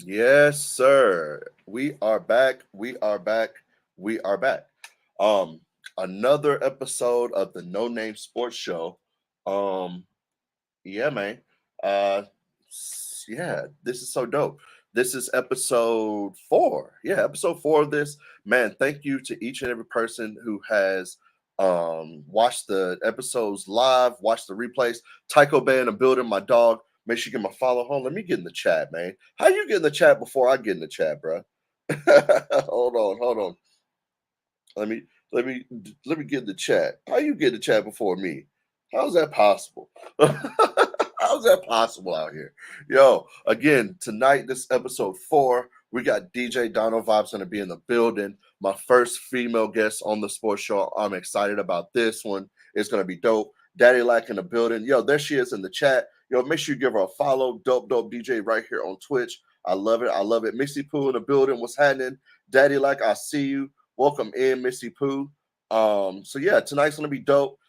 Yes, sir. We are back. We are back. We are back. Um, Another episode of the No Name Sports Show. Um, yeah, man. Yeah, this is so dope. This is episode 4. Yeah, episode 4 of this. Man, thank you to each and every person who has watched the episodes live, watched the replays. Tycho Bay in the building, my dog. Make sure you get my follow home. Let me get in the chat, man. How you get in the chat before I get in the chat, bro? Hold on. Let me let me let me get in the chat. How you get in the chat before me? How's that possible? How's that possible out here? Yo, again, tonight, this episode 4, we got DJ Dinovibez going to be in the building. My first female guest on the sports show. I'm excited about this one. It's going to be dope. Daddy Lack in the building. Yo, there she is in the chat. Yo, make sure you give her a follow. Dope DJ right here on Twitch. I love it. I love it. Missy Pooh in the building. What's happening? Daddy Lack, I see you. Welcome in, Missy Pooh. So yeah, tonight's gonna be dope.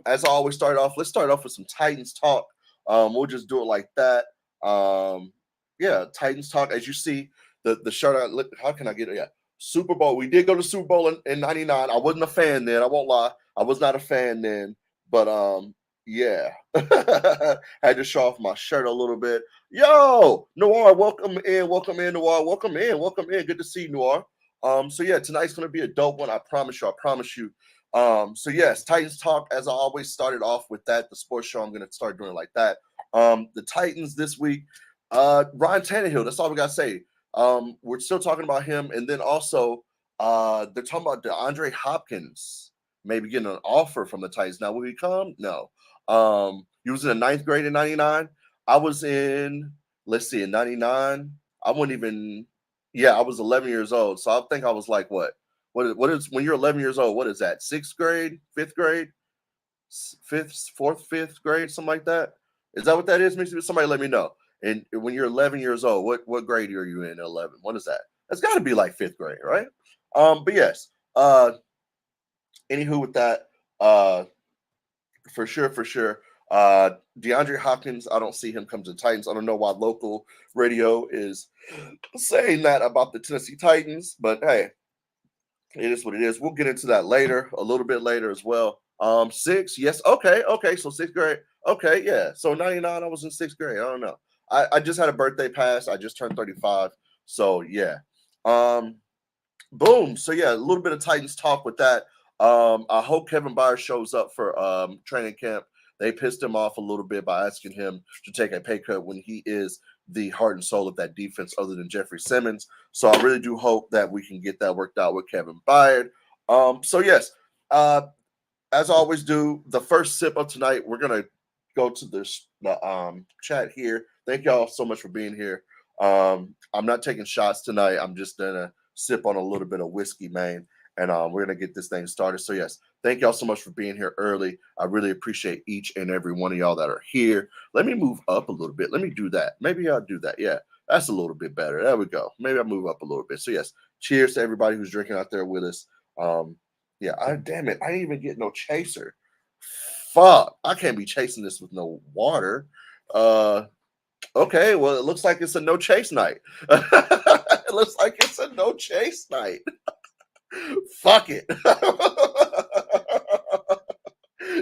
As I always start off, let's start off with some Titans talk. We'll just do it like that. Yeah, Titans talk. As you see, the shirt. How can I get it? Yeah, Super Bowl. We did go to Super Bowl in '99. I wasn't a fan then. I won't lie. I was not a fan then. But yeah, had to show off my shirt a little bit. Yo, Noir, welcome in, Noir, welcome in. Good to see you, Noir. So yeah, tonight's gonna be a dope one. I promise you. I promise you. So yes, Titans talk. As I always started off with that, the sports show. I'm gonna start doing it like that. The Titans this week. Ryan Tannehill. That's all we gotta say. We're still talking about him, and then also they're talking about DeAndre Hopkins maybe getting an offer from the Titans. Now, will he come? No. He was in the ninth grade in '99. I was in, let's see, in '99. I wouldn't even, yeah, I was 11 years old. So I think I was like, what is, when you're 11 years old, what is that? Sixth grade, fifth grade, fifth grade, something like that? Is that what that is? Somebody let me know. And when you're 11 years old, what grade are you in? 11. What is that? That's got to be like fifth grade, right? But yes. Anywho, with that, uh, for sure. DeAndre Hopkins, I don't see him come to the Titans. I don't know why local radio is saying that about the Tennessee Titans, but hey, it is what it is. We'll get into that later, a little bit later as well. Six, yes, okay. So sixth grade, okay, yeah. So '99, I was in sixth grade. I don't know. I just had a birthday pass. I just turned 35, so yeah. Um, Boom. So yeah, a little bit of Titans talk with that. I hope Kevin Byers shows up for training camp. They pissed him off a little bit by asking him to take a pay cut when he is the heart and soul of that defense, other than Jeffrey Simmons. So I really do hope that we can get that worked out with Kevin Byard. So yes, uh, as I always do, the first sip of tonight, we're gonna go to the chat here. Thank y'all so much for being here. I'm not taking shots tonight. I'm just gonna sip on a little bit of whiskey, man, and we're gonna get this thing started. So yes, thank y'all so much for being here early. I really appreciate each and every one of y'all that are here. Let me move up a little bit. Let me do that. Maybe I'll do that. Yeah, that's a little bit better. There we go. Maybe I'll move up a little bit. So yes, cheers to everybody who's drinking out there with us. Yeah, damn it. I didn't even get no chaser. Fuck. I can't be chasing this with no water. Uh okay, well it looks like it's a no chase night. It looks like it's a no chase night. Fuck it.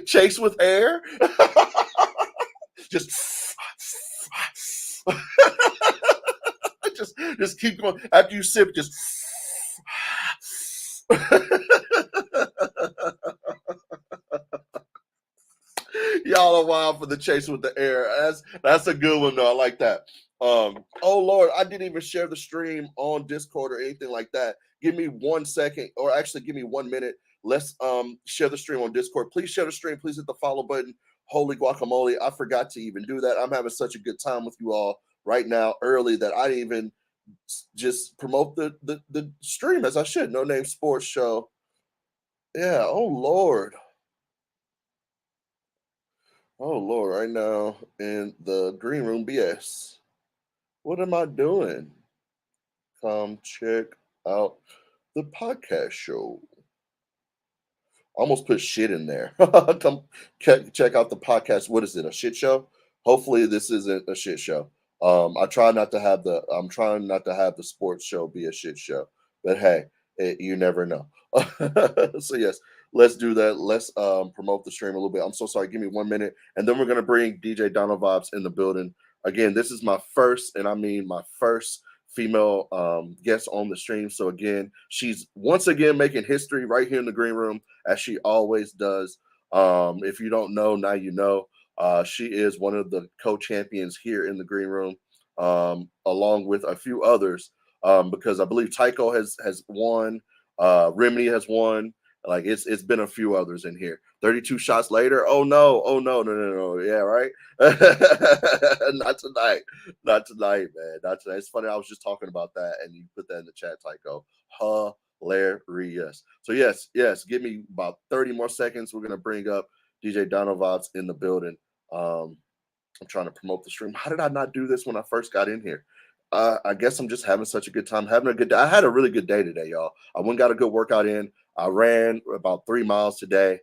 Chase with air. Just just keep going. After you sip, just y'all are wild for the chase with the air. That's a good one though. I like that. Oh Lord, I didn't even share the stream on Discord or anything like that. Give me 1 second, or actually give me 1 minute. Let's share the stream on Discord. Please share the stream. Please hit the follow button. Holy guacamole. I forgot to even do that. I'm having such a good time with you all right now early that I didn't even just promote the stream as I should. No Name Sports Show. Yeah. Oh Lord. Oh Lord, right now in the green room BS. What am I doing? Come check out the podcast show. Almost put shit in there. Come check out the podcast. What is it? A shit show? Hopefully this isn't a shit show. I try not to have the I'm trying not to have the sports show be a shit show. But hey, you never know. So yes, let's do that. Let's promote the stream a little bit. I'm so sorry. Give me 1 minute, and then we're gonna bring DJ Dinovibez in the building. Again, this is my first, and I mean my first female guest on the stream. So again, she's once again making history right here in the green room, as she always does. If you don't know, now you know. She is one of the co-champions here in the green room, along with a few others. Because I believe Tycho has won, Remedy has won. Like it's been a few others in here. 32 shots later. Oh no! Oh no! No no no! Yeah, right. Not tonight. Not tonight, man. Not tonight. It's funny. I was just talking about that, and you put that in the chat, Tycho. Hilarious. So yes, yes. Give me about 30 more seconds. We're gonna bring up DJ Dinovibez in the building. Um, I'm trying to promote the stream. How did I not do this when I first got in here? I guess I'm just having such a good time, having a good day. I had a really good day today, y'all. I went and got a good workout in. I ran about 3 miles today.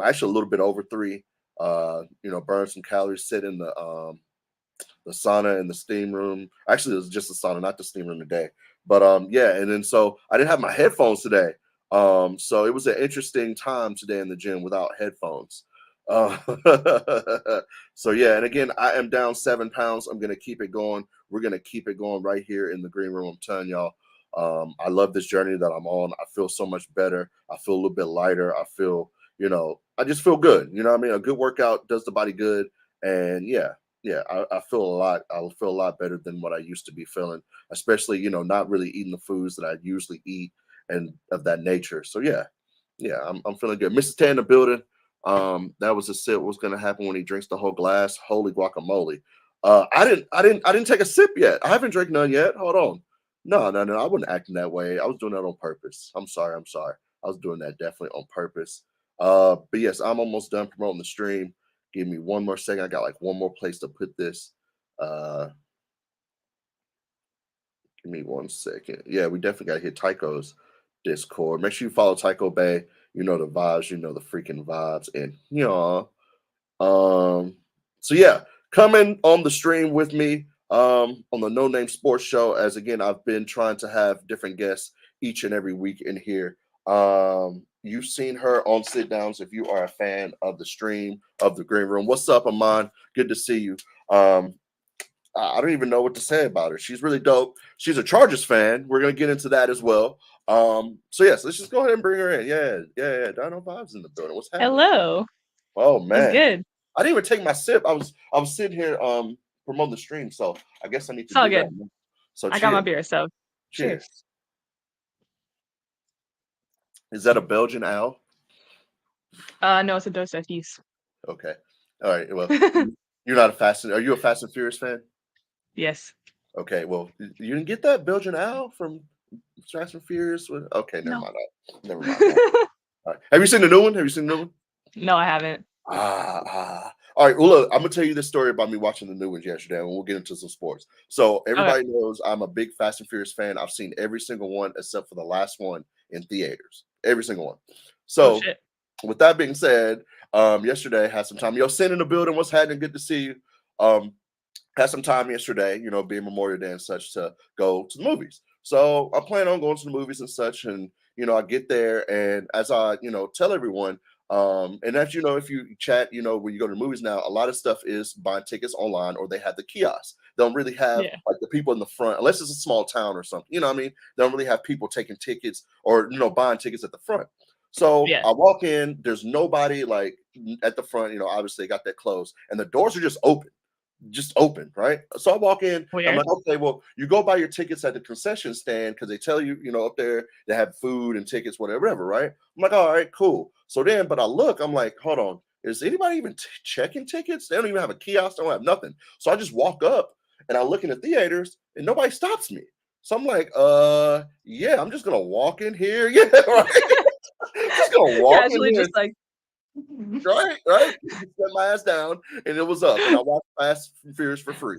Actually a little bit over three. Burned some calories, sit in the sauna in the steam room. Actually, it was just the sauna, not the steam room today. But yeah, and then so I didn't have my headphones today. So it was an interesting time today in the gym without headphones. Uh, so yeah, and again, I am down 7 pounds. I'm gonna keep it going. We're gonna keep it going right here in the green room. I'm telling y'all, I love this journey that I'm on. I feel so much better. I feel a little bit lighter. I feel, I just feel good. You know what I mean? A good workout does the body good. And yeah, I feel a lot. I feel a lot better than what I used to be feeling, especially not really eating the foods that I usually eat and of that nature. So yeah, I'm feeling good. Mr. Tay in the building. That was a sip. What's gonna happen when he drinks the whole glass? Holy guacamole! I didn't take a sip yet. I haven't drank none yet. Hold on. No, no, no. I wasn't acting that way. I was doing that on purpose. I'm sorry. I'm sorry. I was doing that definitely on purpose. But yes, I'm almost done promoting the stream. Give me one more second. I got like one more place to put this. Uh, Give me 1 second. Yeah, we definitely got to hit Tycho's Discord. Make sure you follow Tycho Bay. You know the vibes. You know the freaking vibes. And yeah. Um, so yeah, coming on the stream with me on the No Name Sports Show. As again, I've been trying to have different guests each and every week in here. You've seen her on sit downs if you are a fan of the stream of the Green Room. What's up, Amon? Good to see you. I don't even know what to say about her. She's really dope. She's a Chargers fan. We're gonna get into that as well. So yes, let's just go ahead and bring her in. Yeah. Dino Vibes in the building. What's happening? Hello. Oh What's man. good? I didn't even take my sip. I was sitting here promoting the stream, so I guess I need to It's all do that. good. So I got my cheers. beer, so cheers. Cheers. Is that a Belgian owl? No, it's a Dos Equis. Okay. All right. Well, you're not a Fast and Are you a Fast and Furious fan? Yes. Okay. Well, you didn't get that Belgian owl from Fast and Furious? Okay, never No. mind that. Never mind that. All right. Have you seen the new one? Have you seen the new one? No, I haven't. All right. Well, look, I'm gonna tell you this story about me watching the new ones yesterday, and we'll get into some sports. So Okay. everybody knows I'm a big Fast and Furious fan. I've seen every single one except for the last one in theaters. Every single one. Oh So shit. with that being said, yesterday had some time. Yo, Sin in the building. What's happening? Good to see you. Had some time yesterday, being Memorial Day and such, to go to the movies. So I plan on going to the movies and such, and I get there, and as I tell everyone, and as if you chat, when you go to the movies now, a lot of stuff is buying tickets online, or they have the kiosks. They don't really have Yeah. like the people in the front, unless it's a small town or something. You know what I mean? They don't really have people taking tickets or buying tickets at the front. So Yeah. I walk in, there's nobody like at the front. Obviously they got that closed, and the doors are just open, right? So I walk in, I'm Weird. like, okay, well, you go buy your tickets at the concession stand because they tell you, up there they have food and tickets, whatever, right? I'm like, all right, cool. So then, but I look, I'm like, hold on, is anybody even checking tickets? They don't even have a kiosk, they don't have nothing. So I just walk up and I look in the theaters and nobody stops me. So I'm like, yeah, I'm just gonna walk in here. Yeah, right. Just gonna walk in Casually, here. just like. Right. Set my ass down, and it was up, and I watched Fast and Furious for free.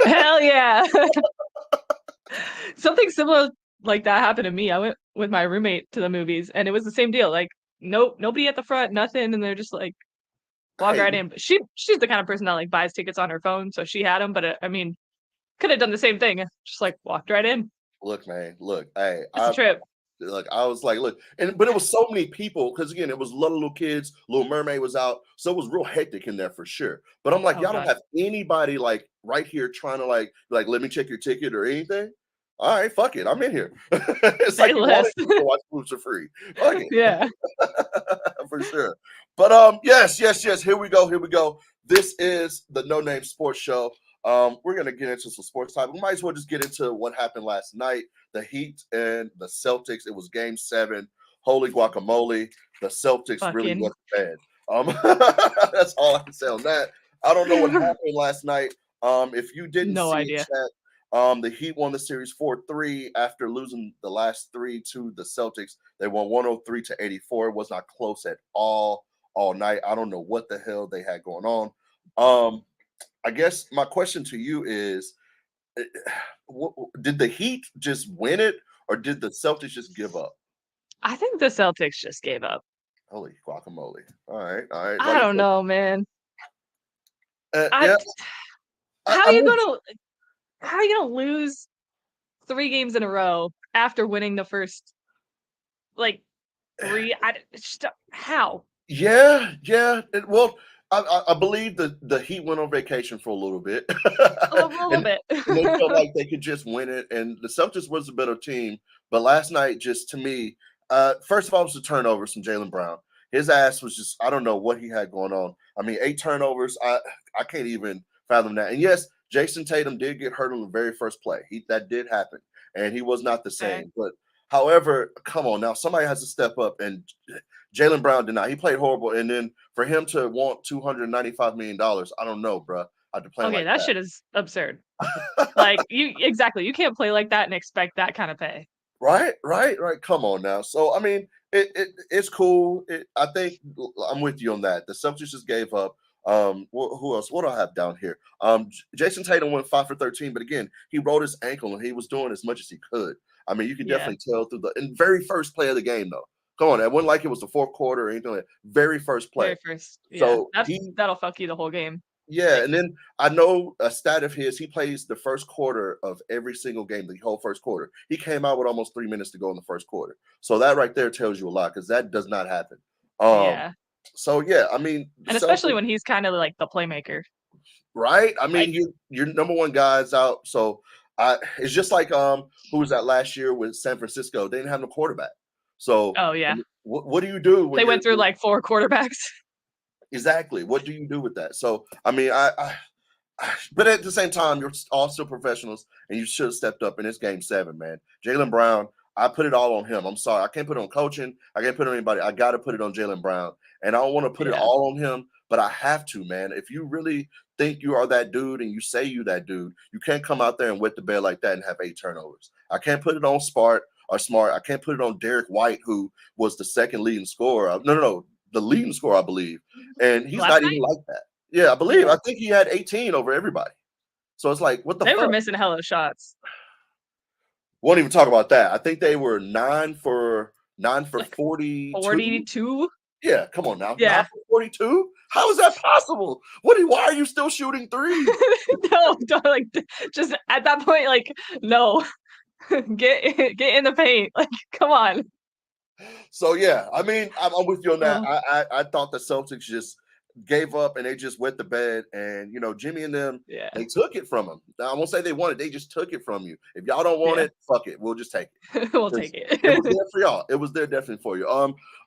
Hell yeah. Something similar like that happened to me. I went with my roommate to the movies, and it was the same deal. Like, nope, nobody at the front, nothing, and they're just like walk Hey, right in. But she's the kind of person that like buys tickets on her phone, so she had them. But I mean, could have done the same thing. Just like walked right in. Look, man, look, hey, It's a trip. I was like, look, but it was so many people because again, it was little kids. Little Mermaid was out, so it was real hectic in there for sure. But I'm like, Oh y'all don't god. have anybody like right here trying to like let me check your ticket or anything. All right, fuck it, I'm in here. It's Say like you wanted less. to watch movies for free. Fuck it. Yeah. For sure. But yes, yes, yes. Here we go. Here we go. This is the No Name Sports Show. We're gonna get into some sports time. We might as well just get into what happened last night. The Heat and the Celtics. It was Game 7. Holy guacamole! The Celtics really Fucking went bad. That's all I can say on that. I don't know what happened last night. If you didn't no see it, idea. chat. The Heat won the series 4-3 after losing the last three to the Celtics. They won 103-84. It was not close at all night. I don't know what the hell they had going on. I guess my question to you is, eh, did the Heat just win it, or did the Celtics just give up? I think the Celtics just gave up. Holy guacamole! All right, all right. I don't know, man. Yeah, How I'm you with gonna how you gonna lose 3 games in a row after winning the first like 3? How? Yeah, yeah. Well, I believe the Heat went on vacation for a little bit, A little and bit. they felt like they could just win it. And the Celtics was a better team, but last night, just to me, first of all, it was the turnovers from Jaylen Brown. His ass was just I don't know what he had going on. I mean, 8 turnovers. I can't even fathom that. And yes, Jason Tatum did get hurt on the very first play. That did happen, and he was not the Okay. same. But however, come on now, somebody has to step up and. Jaylen Brown did not. He played horrible. And then for him to want $295 million, I don't know, bro. After playing Okay, like that shit is absurd. Like you can't play like that and expect that kind of pay. Right, right, right. Come on now. So I mean, it's cool. I think I'm with you on that. The Celtics just gave up. Who else? What do I have down here? Jason Tatum went 5 for 13, but again, he rolled his ankle and he was doing as much as he could. I mean, you can Yeah. definitely tell through the very first play of the game, though. Come on, it wasn't like it was the fourth quarter or anything like that. Very first play. Very first. Yeah. So That'll fuck you the whole game. yeah, Like, and then I know a stat of his. He plays the first quarter of every single game, the whole first quarter. He came out with almost 3 minutes to go in the first quarter. So that right there tells you a lot because that does not happen. Um, yeah. so yeah, I mean, the And especially Celtics, when he's kind of like the playmaker. right? I mean, Like, your number one guy's out. So it's just like who was that last year with San Francisco? They didn't have no quarterback. So oh yeah. what do you do when They you're went through like 4 quarterbacks. exactly? What do you do with that? So I mean, but at the same time, you're all still professionals, and you should have stepped up in this game 7, man. Jaylen Brown, I put it all on him. I'm sorry, I can't put it on coaching. I can't put it on anybody. I got to put it on Jaylen Brown, and I don't want to put it Yeah. all on him, but I have to, man. If you really think you are that dude, and you say you that dude, you can't come out there and wet the bed like that and have 8 turnovers. I can't put it on Smart. I can't put it on Derek White, who was the second leading scorer. No, the leading scorer, I believe, and he's Last not even night? like that. Yeah, I believe. Yeah. I think he had 18 over everybody. So it's like, what the They were fuck? missing hella shots. Won't even talk about that. I think they were 9 for Like 42. 42? Yeah, come on now. 9 Yeah. for 42? How is that possible? Why are you still shooting threes? No, don't, like just at that point, like, no. Get in the paint. Like, come on. So yeah, I mean, I'm with you on that. Oh, I thought the Celtics just gave up and they just wet the bed, and Jimmy and them, yeah. they took it from them. Now, I won't say they wanted, they just took it from you. If y'all don't want Yeah. it, fuck it, we'll just take it. We'll 'Cause take it was it. there for y'all. It was there definitely for you.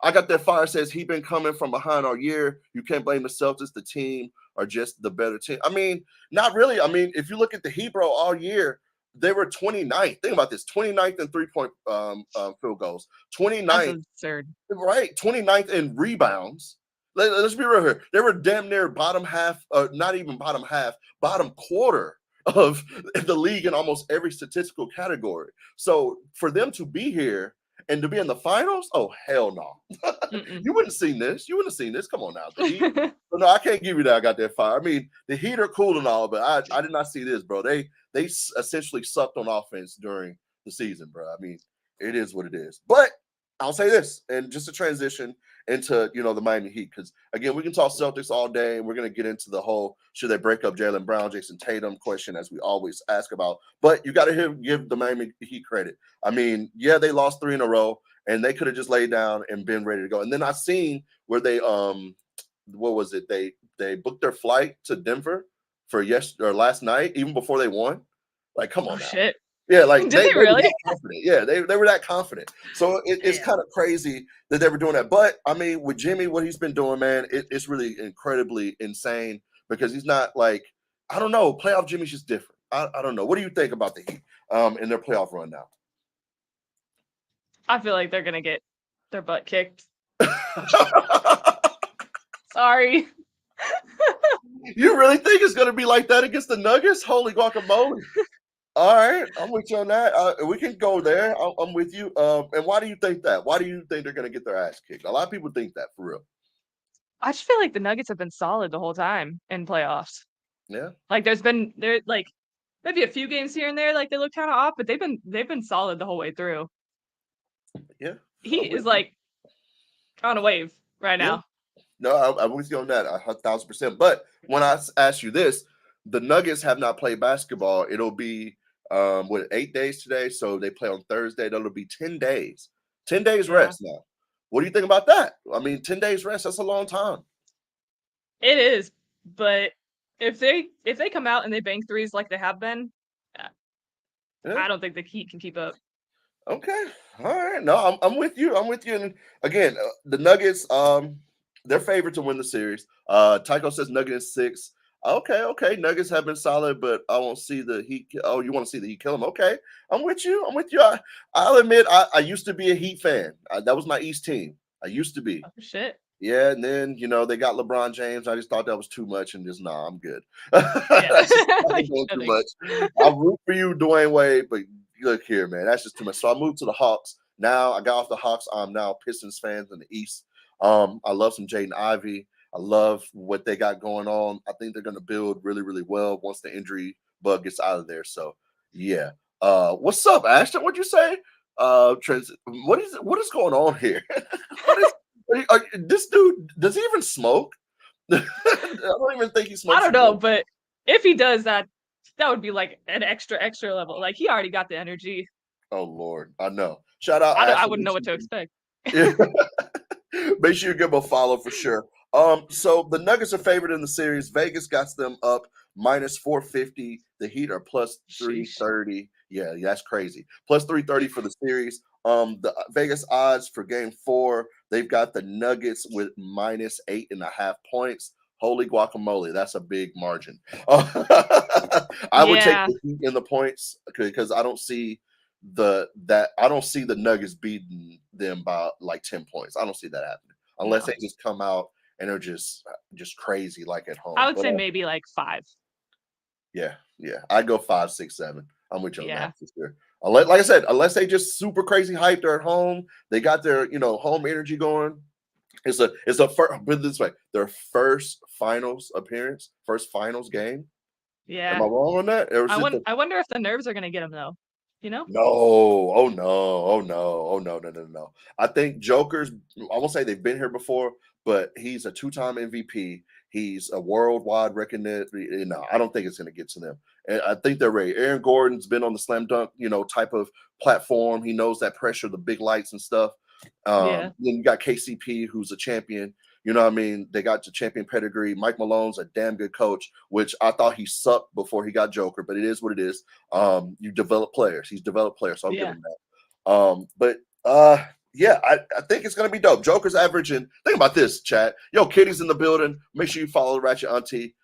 I got that fire says he been coming from behind all year. You can't blame the Celtics. The team are just the better team. I mean, not really. I mean, if you look at the Hebrew all year, they were 29th. Think about this: 29th in 3-point field goals, That's 29th, absurd. right? 29th in rebounds. Let's be real here. They were damn near bottom half, not even bottom half, bottom quarter of the league in almost every statistical category. So for them to be here and to be in the finals, oh hell no! Mm-mm. You wouldn't have seen this. You wouldn't have seen this. Come on now, the Heat. But no, I can't give you that. I got that fire. I mean, the Heat are cool and all, but I did not see this, bro. They essentially sucked on offense during the season, bro. I mean, it is what it is. But I'll say this, and just to transition into the Miami Heat, because again we can talk Celtics all day, and we're gonna get into the whole should they break up Jaylen Brown, Jason Tatum question as we always ask about. But you got to give the Miami Heat credit. I mean, yeah, they lost 3 in a row, and they could have just laid down and been ready to go. And then I seen where they what was it? They booked their flight to Denver for last night, even before they won. Like, come Oh on now. shit! Yeah, like Did they they were really? that confident. Yeah, they were that confident. So it's Damn. kind of crazy that they were doing that. But I mean, with Jimmy, what he's been doing, man, it's really incredibly insane because he's not like, I don't know, playoff Jimmy's just different. I don't know. What do you think about the Heat in their playoff run now? I feel like they're gonna get their butt kicked. Sorry. You really think it's gonna be like that against the Nuggets? Holy guacamole! All right, I'm with you on that. We can go there. I'm with you. And why do you think that? Why do you think they're going to get their ass kicked? A lot of people think that for real. I just feel like the Nuggets have been solid the whole time in playoffs. Yeah, Like there like maybe a few games here and there, like they look kind of off, but they've been solid the whole way through. yeah. He I'm is with you. like on a wave right Yeah, now. no, I'm with you on that 1,000%. But when I ask you this, the Nuggets have not played basketball. It'll be 8 days today, so they play on Thursday. That'll be 10 days. 10 days Yeah, rest now. What do you think about that? I mean, 10 days rest. That's a long time. it is. But if they come out and they bang threes like they have been, uh, Yeah. I don't think the Heat can keep up. Okay. All right. No, I'm with you. I'm with you. And again, the Nuggets, they're favored to win the series. Tycho says Nuggets 6. Okay, okay. Nuggets have been solid, but I won't see the Heat. Oh, you want to see the Heat kill them? Okay. I'm with you. I'm with you. I'll admit, I used to be a Heat fan. That was my East team. I used to be. Oh shit. Yeah, and then they got LeBron James. I just thought that was too much, and just nah, I'm good. Yeah. That's just Like, doing no too thanks. much. I'll root for you, Dwayne Wade, but look here, man, that's just too much. So I moved to the Hawks. Now I got off the Hawks. I'm now Pistons fans in the East. I love some Jaden Ivey. I love what they got going on. I think they're going to build really, really well once the injury bug gets out of there. So yeah. What's up, Ashton? What'd you say? What is going on here? what is this dude? Does he even smoke? I don't even think he I smokes. don't know, but if he does that, that would be like an extra level. Like he already got the energy. Oh Lord, I know. Shout out I Ashton. wouldn't know what to expect. Yeah. Make sure you give them a follow for sure. So the Nuggets are favored in the series. Vegas got them up minus 450. The Heat are plus Sheesh. 330. Yeah, that's crazy. Plus 330 for the series. The Vegas odds for game 4, they've got the Nuggets with minus 8.5 points. Holy guacamole, that's a big margin. I would take Yeah. the Heat in the points because I don't see the Nuggets beating them by like 10 points. I don't see that happening unless No. they just come out and are just crazy like at I home. would But say maybe like 5. yeah, I'd go 5, 6, 7. I'm with you on Yeah. that for sure. Unless, like I said, unless they just super crazy hyped, they're at home, they got their home energy going. It's a first, put it this way, their first finals appearance, first finals game. Am I Yeah. wrong on that? It was just I wonder if the nerves are gonna get him though. You know? no, oh no, oh no, oh no, no, no, no. I think Joker's, I won't say they've been here before, but he's a 2-time MVP. He's a worldwide recognition. No, I don't think it's going to get to them. And I think they're ready. Aaron Gordon's been on the slam dunk, type of platform. He knows that pressure, the big lights and stuff. Yeah. Then you got KCP, who's a champion. You know what I mean? They got the champion pedigree. Mike Malone's a damn good coach, which I thought he sucked before he got Joker, but it is what it is. You develop players. He's developed players, so I'll give Yeah. him that. But yeah, I think it's gonna be dope. Joker's averaging. Think about this, chat. Yo, Kitty's in the building. Make sure you follow Ratchet Auntie.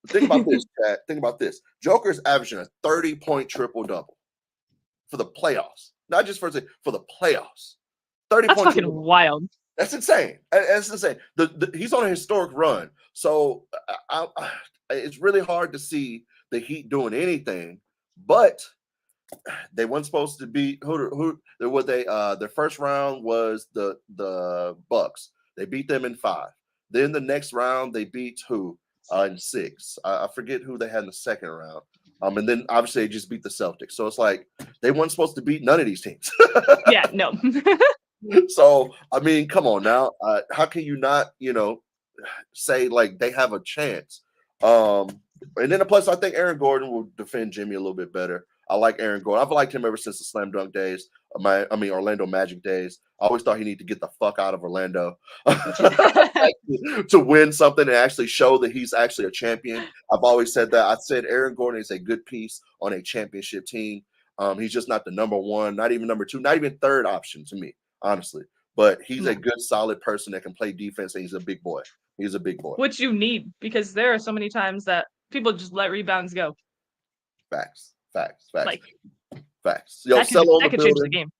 Think about this, chat. Think about this. Joker's averaging a 30-point triple double for the playoffs, not just for the playoffs. 30 That's point fucking triple. wild. That's insane. That's insane. He's on a historic run, so it's really hard to see the Heat doing anything. But they weren't supposed to be who were they? Their first round was the Bucks. They beat them in 5. Then the next round they beat who in 6. I forget who they had in the second round. And then obviously they just beat the Celtics. So it's like they weren't supposed to beat none of these teams. Yeah, no. So I mean, come on now. How can you not, say like they have a chance? Um, and then plus I think Aaron Gordon will defend Jimmy a little bit better. I like Aaron Gordon. I've liked him ever since the slam dunk days. Orlando Magic days. I always thought he needed to get the fuck out of Orlando to win something and actually show that he's actually a champion. I've always said that. I said Aaron Gordon is a good piece on a championship team. He's just not the number one, not even number two, not even third option to me, honestly. But he's No. a good, solid person that can play defense, and he's a big boy. He's a big boy. Which you need, because there are so many times that people just let rebounds go. Facts. Yo, That Cello on the could change the building. game.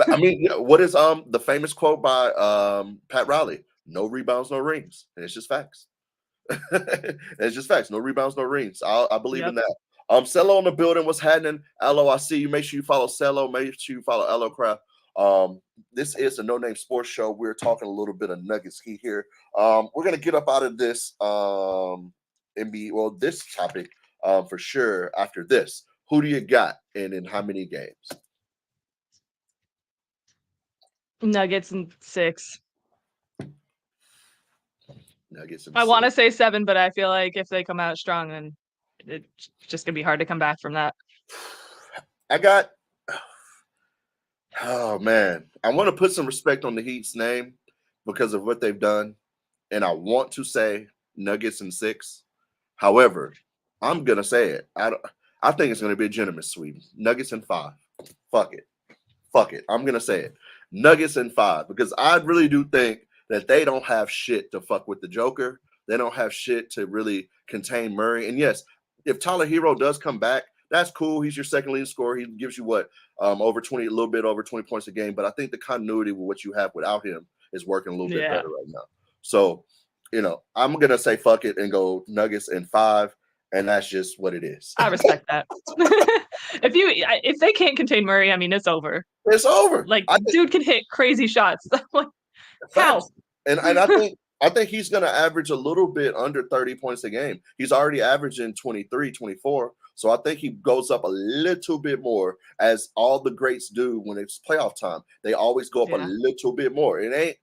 I mean, what is the famous quote by Pat Riley? No rebounds, no rings. And it's just facts. It's just facts. No rebounds, no rings. I believe in that. Cello on the building. What's happening? Elo, I see you. Make sure you follow Cello. Make sure you follow Elo Craft. This is a No Name Sports Show. We're talking a little bit of Nuggets here. We're gonna get up out of this this topic for sure after this. Who do you got, and in how many games? Nuggets in 6. Nuggets in I want to 6. say 7, but I feel like if they come out strong, then it's just gonna be hard to come back from that. I got. Oh man, I want to put some respect on the Heat's name because of what they've done, and I want to say Nuggets in 6. However, I'm gonna say it. I think it's gonna be a gentleman's sweep. Nuggets in 5. Fuck it. I'm gonna say it. Nuggets in 5 because I really do think that they don't have shit to fuck with the Joker. They don't have shit to really contain Murray. And yes, if Tyler Hero does come back, that's cool. He's your second leading scorer. He gives you what over 20, a little bit over 20 points a game. But I think the continuity with what you have without him is working a little bit better right now. So, I'm gonna say fuck it and go Nuggets in 5, and that's just what it is. I respect that. If they can't contain Murray, I mean, it's over. It's over. Like, dude can hit crazy shots. Like, how? And I think he's going to average a little bit under 30 points a game. He's already averaging 23, 24. So I think he goes up a little bit more, as all the greats do when it's playoff time. They always go up a little bit more. It ain't,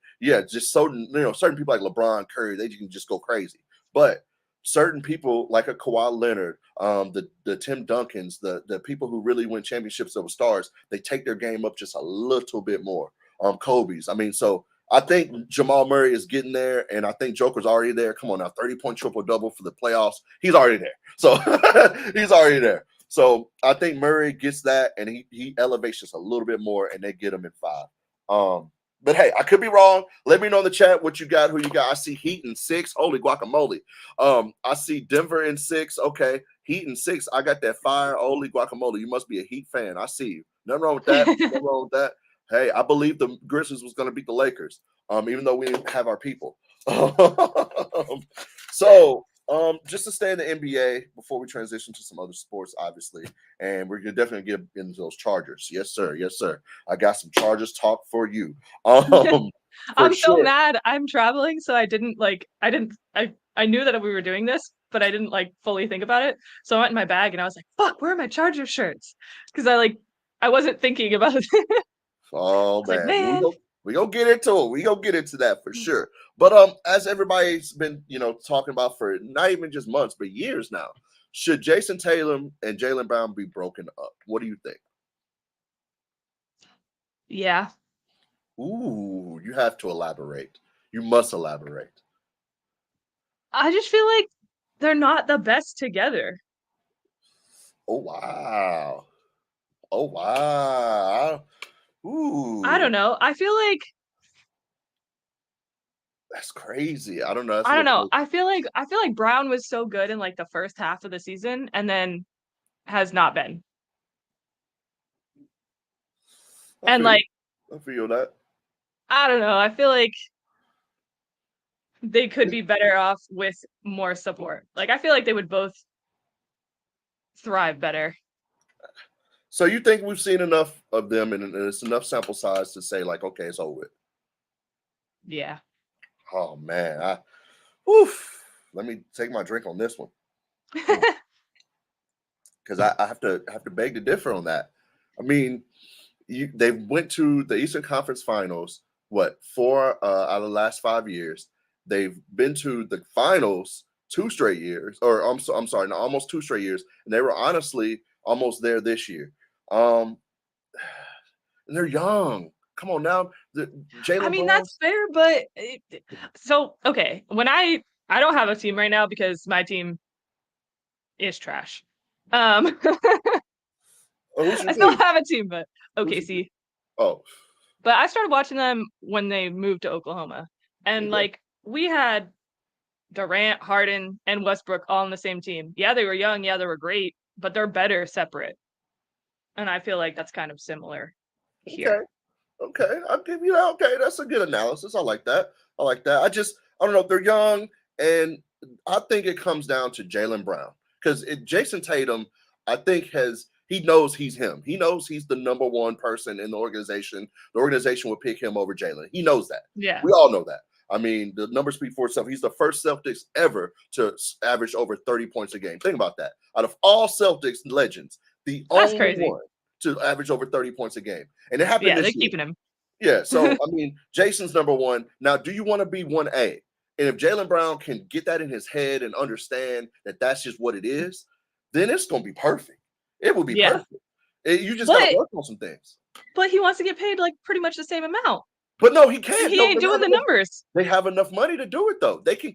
just certain people like LeBron, Curry, they can just go crazy. But certain people like a Kawhi Leonard, the Tim Duncans, the people who really win championships over stars, they take their game up just a little bit more. Kobe's. I mean, so I think Jamal Murray is getting there, and I think Joker's already there. Come on now, 30-point triple-double for the playoffs. He's already there. So he's already there. So I think Murray gets that, and he elevates just a little bit more, and they get him in 5. But hey, I could be wrong. Let me know in the chat what you got, who you got. I see Heat in 6. Holy guacamole. I see Denver in 6. Okay. Heat in 6. I got that fire. Holy guacamole. You must be a Heat fan. I see you. Nothing wrong with that. Nothing wrong with that. Hey, I believe the Grizzlies was going to beat the Lakers, even though we didn't have our people. So, just to stay in the NBA before we transition to some other sports, obviously, and we're gonna definitely get into those Chargers. Yes, sir. Yes, sir. I got some Chargers talk for you. I'm so mad. I'm traveling, so I knew that we were doing this, but I didn't fully think about it. So I went in my bag and I was like, "Fuck, where are my Charger shirts?" Because I wasn't thinking about it. Oh man, man. we gonna get into it. We gonna get into that for sure. But as everybody's been talking about for not even just months but years now, should Jason Tatum and Jaylen Brown be broken up? What do you think? Yeah. Ooh, you have to elaborate. You must elaborate. I just feel like they're not the best together. Oh wow. Oh wow. Ooh. I don't know. I feel like that's crazy. I don't know. I don't know. I feel like Brown was so good in the first half of the season and then has not been. I feel that. I don't know. I feel like they could be better off with more support. I feel like they would both thrive better. So you think we've seen enough of them and it's enough sample size to say okay, it's over with? Yeah. Oh man. Let me take my drink on this one. because I have to beg to differ on that. I mean, they went to the Eastern Conference Finals. What, 4 out of the last 5 years? They've been to the finals 2 straight years, or I'm sorry, no, almost 2 straight years, and they were honestly almost there this year. Um, and they're young. Come on now, I Jaylen mean, Brown. that's fair, but so okay. When I don't have a team right now because my team is trash. Oh, who's your I still team? have a team, but Who's your team? OKC. Oh, But I started watching them when they moved to Oklahoma. And okay. like we had Durant, Harden, and Westbrook all on the same team. Yeah, they were young, yeah, they were great, but they're better separate. And I feel like that's kind of similar Okay. here. Okay. I'll give you that. Okay. That's a good analysis. I like that. I like that. I don't know. They're young. And I think it comes down to Jaylen Brown because Jason Tatum, I think, he knows he's him. He knows he's the number one person in the organization. The organization will pick him over Jaylen. He knows that. Yeah. We all know that. I mean, the numbers speak for itself. He's the first Celtics ever to average over 30 points a game. Think about that. Out of all Celtics legends, the That's only crazy. one to average over 30 points a game. And it happened Yeah, this they're year. keeping him. Yeah. So, I mean, Jason's number one. Now, do you want to be 1A? And if Jaylen Brown can get that in his head and understand that that's just what it is, then it's going to be perfect. It will be perfect. You just got to work on some things. But he wants to get paid like pretty much the same amount. But no, he can't. He ain't doing the numbers. They have enough money to do it, though. They can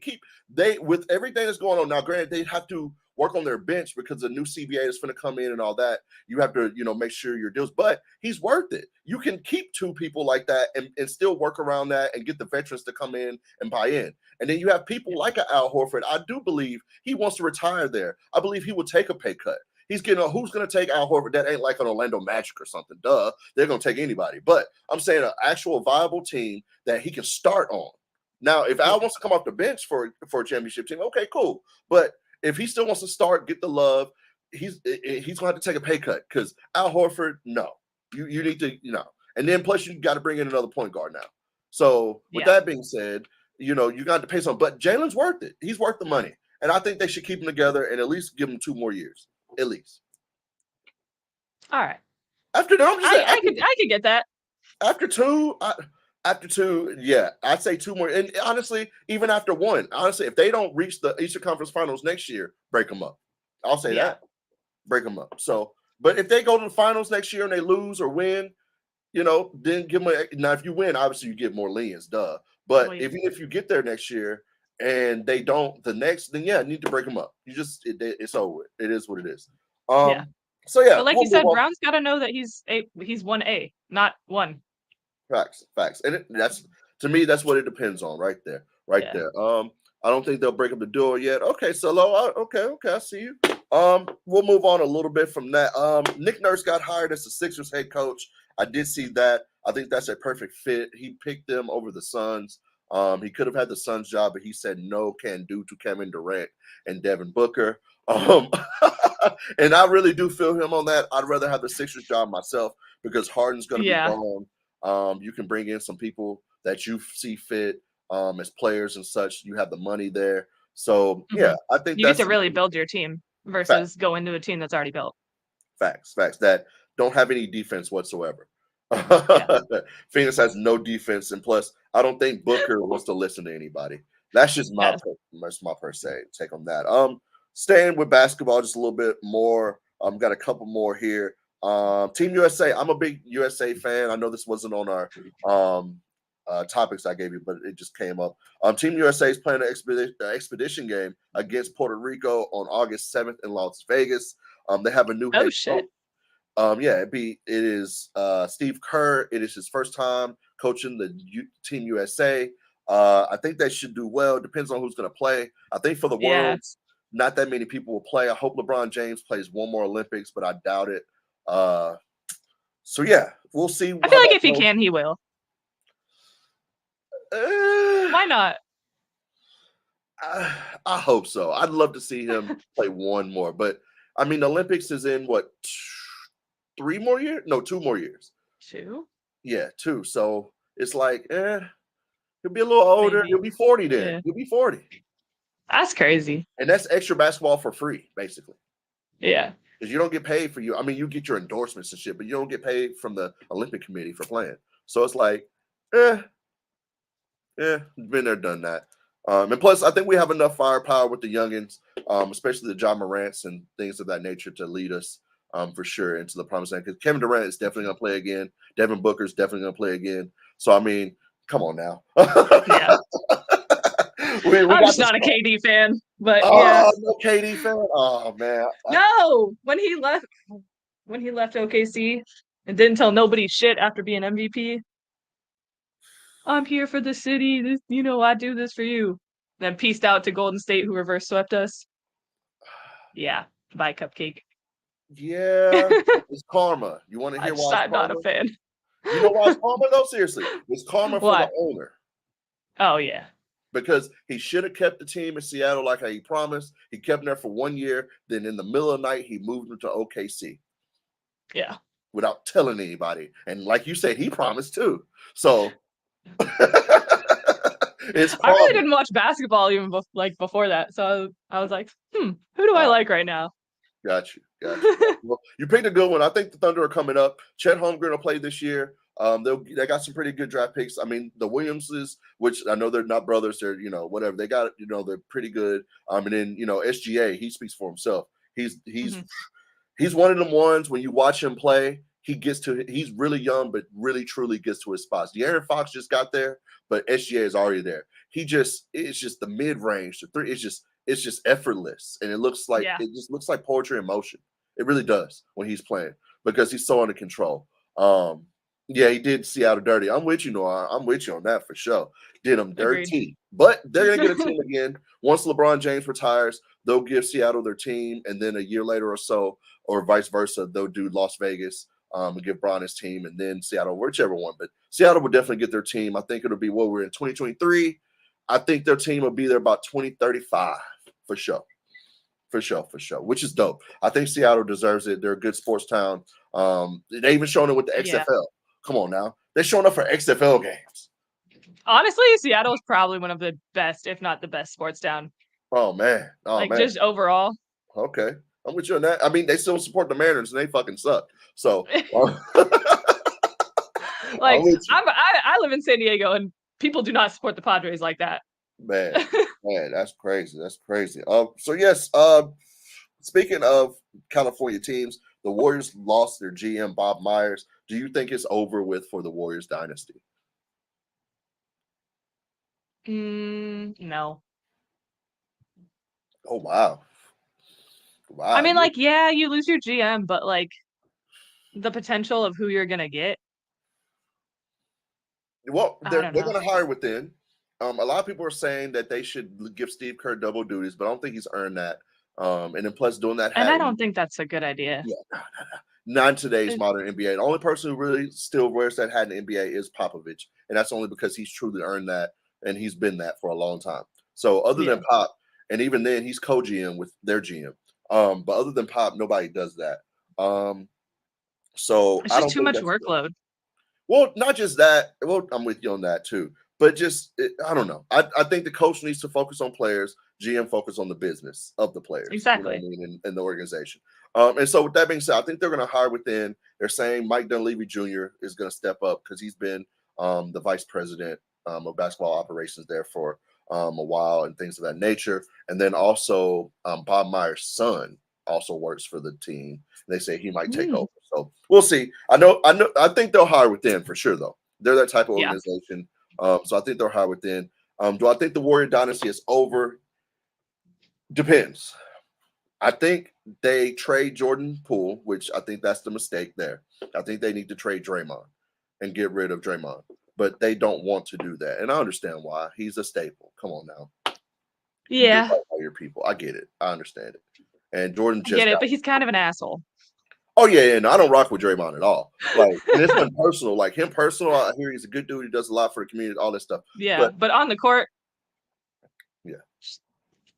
with everything that's going on now. Granted, they have to work on their bench because the new CBA is going to come in and all that. You have to, make sure your deals. But he's worth it. You can keep 2 people like that and still work around that and get the veterans to come in and buy in. And then you have people like Al Horford. I do believe he wants to retire there. I believe he will take a pay cut. He's getting who's going to take Al Horford? That ain't like an Orlando Magic or something. Duh. They're going to take anybody. But I'm saying an actual viable team that he can start on. Now, if Al wants to come off the bench for a championship team, okay, cool. But if he still wants to start, get the love, he's going to have to take a pay cut because Al Horford, no. You need to, And then plus you got to bring in another point guard now. So with that being said, you got to pay some. But Jalen's worth it. He's worth the money. And I think they should keep him together and at least give him 2 more years. At least. All right. After that, I could get that. After 2, yeah, I'd say 2 more. And honestly, even after 1, honestly, if they don't reach the Eastern Conference Finals next year, break them up. I'll say that. Break them up. So, but if they go to the finals next year and they lose or win, then give them now, if you win, obviously you get more lenience, duh. But even if you get there next year and they don't then you need to break them up. It's over. It is what it is. So yeah. But like you said, Brown's got to know that he's 1A, not 1. Facts. And that's to me, that's what it depends on right there. There. I don't think they'll break up the duo yet. Okay, Solo. Okay, I see you. We'll move on a little bit from that. Nick Nurse got hired as the Sixers head coach. I did see that. I think that's a perfect fit. He picked them over the Suns. He could have had the Suns job, but he said no can do to Kevin Durant and Devin Booker. And I really do feel him on that. I'd rather have the Sixers job myself because Harden's going to be gone. You can bring in some people that you see fit as players and such. You have the money there. So, yeah, I think you get to really build your team versus go into a team that's already built. Facts that don't have any defense whatsoever. Phoenix has no defense. And plus, I don't think Booker wants to listen to anybody. That's just my per se take on that. Staying with basketball just a little bit more. Got a couple more here. Team USA. I'm a big USA fan. I know this wasn't on our topics I gave you, but it just came up. Team USA is playing an expedition game against Puerto Rico on August 7th in Las Vegas. They have a new head coach. It is Steve Kerr. It is his first time coaching the Team USA. I think they should do well. Depends on who's going to play. I think for the Worlds, not that many people will play. I hope LeBron James plays one more Olympics, but I doubt it. So yeah, we'll see. I feel like if he can, he will. Why not? I hope so. I'd love to see him play one more, but I mean, the Olympics is in what, 3 more years? No, 2 more years. 2? Yeah, 2. So it's like, he'll be a little older. Maybe. He'll be 40 then. Yeah. He'll be 40. That's crazy. And that's extra basketball for free, basically. Yeah. Because you don't get paid for you. I mean, you get your endorsements and shit, but you don't get paid from the Olympic Committee for playing. So it's like, eh, been there, done that. And plus, I think we have enough firepower with the youngins, especially the John Morants and things of that nature to lead us for sure into the promised land. Because Kevin Durant is definitely going to play again. Devin Booker's definitely going to play again. So, I mean, come on now. Yeah. I'm just not a KD fan, but yeah. No KD fan? Oh, man. No, when he left OKC and didn't tell nobody shit after being MVP. I'm here for the city. This, I do this for you. Then pieced out to Golden State, who reverse swept us. Yeah, bye cupcake. Yeah, it's karma. You want to hear why? I'm not a fan. You know why it's karma though? Seriously, it's karma for the owner. Oh yeah, because he should have kept the team in Seattle like he promised. He kept them there for 1 year. Then in the middle of the night, he moved them to OKC. Yeah, without telling anybody. And like you said, he promised too. So it's I really didn't watch basketball even before that. So I was like, who do I like right now? Got you. Well, you picked a good one. I think the Thunder are coming up. Chet Holmgren will play this year. They got some pretty good draft picks. I mean, the Williamses, which I know they're not brothers, they're whatever. They got they're pretty good. And then SGA, he speaks for himself. He's one of them ones when you watch him play, he's really young, but really truly gets to his spots. De'Aaron Fox just got there, but SGA is already there. It's just the mid range, the three. It's just effortless, and it just looks like poetry in motion. It really does when he's playing because he's so under control. Yeah, he did Seattle dirty. I'm with you, Noah. I'm with you on that for sure. Did them dirty. Agreed. But they're going to get a team again. Once LeBron James retires, they'll give Seattle their team. And then a year later or so, or vice versa, they'll do Las Vegas and give Bron his team. And then Seattle, whichever one. But Seattle will definitely get their team. I think it'll be we're in 2023. I think their team will be there about 2035 for sure. For sure, which is dope. I think Seattle deserves it. They're a good sports town. They even shown it with the XFL. Yeah. Come on now. They're showing up for XFL games. Honestly, Seattle is probably one of the best, if not the best sports town. Oh, man. Just overall. Okay. I'm with you on that. I mean, they still support the Mariners and they fucking suck. So. I live in San Diego and people do not support the Padres like that. Man, that's crazy. That's crazy. So yes, speaking of California teams, the Warriors lost their GM Bob Myers. Do you think it's over with for the Warriors dynasty? No. Oh wow. I mean, you lose your GM, but the potential of who you're gonna get. Well, they're gonna hire within. A lot of people are saying that they should give Steve Kerr double duties, but I don't think he's earned that. And then plus doing that. And I don't think that's a good idea. Yeah, not in today's modern NBA. The only person who really still wears that hat in the NBA is Popovich. And that's only because he's truly earned that. And he's been that for a long time. So other than Pop, and even then he's co-GM with their GM. But other than Pop, nobody does that. So it's just too much workload. Good. Well, not just that. Well, I'm with you on that too. But I don't know. I think the coach needs to focus on players. GM focus on the business of the players. Exactly. In the organization. And so with that being said, I think they're going to hire within. They're saying Mike Dunleavy Jr. is going to step up because he's been the vice president of basketball operations there for a while and things of that nature. And then also Bob Myers' son also works for the team. They say he might take over. So we'll see. I think they'll hire within for sure, though. They're that type of organization. So I think they'll hire within. Do I think the Warrior dynasty is over? Depends. I think they trade Jordan Poole, which I think that's the mistake there. I think they need to trade Draymond and get rid of Draymond. But they don't want to do that. And I understand why. He's a staple. Come on now. Yeah. Your people. I get it. I understand it. And Jordan just get it, but he's kind of an asshole. Oh, yeah. No, I don't rock with Draymond at all. And it's been personal. Him personal, I hear he's a good dude. He does a lot for the community, all that stuff. Yeah, but on the court. Yeah.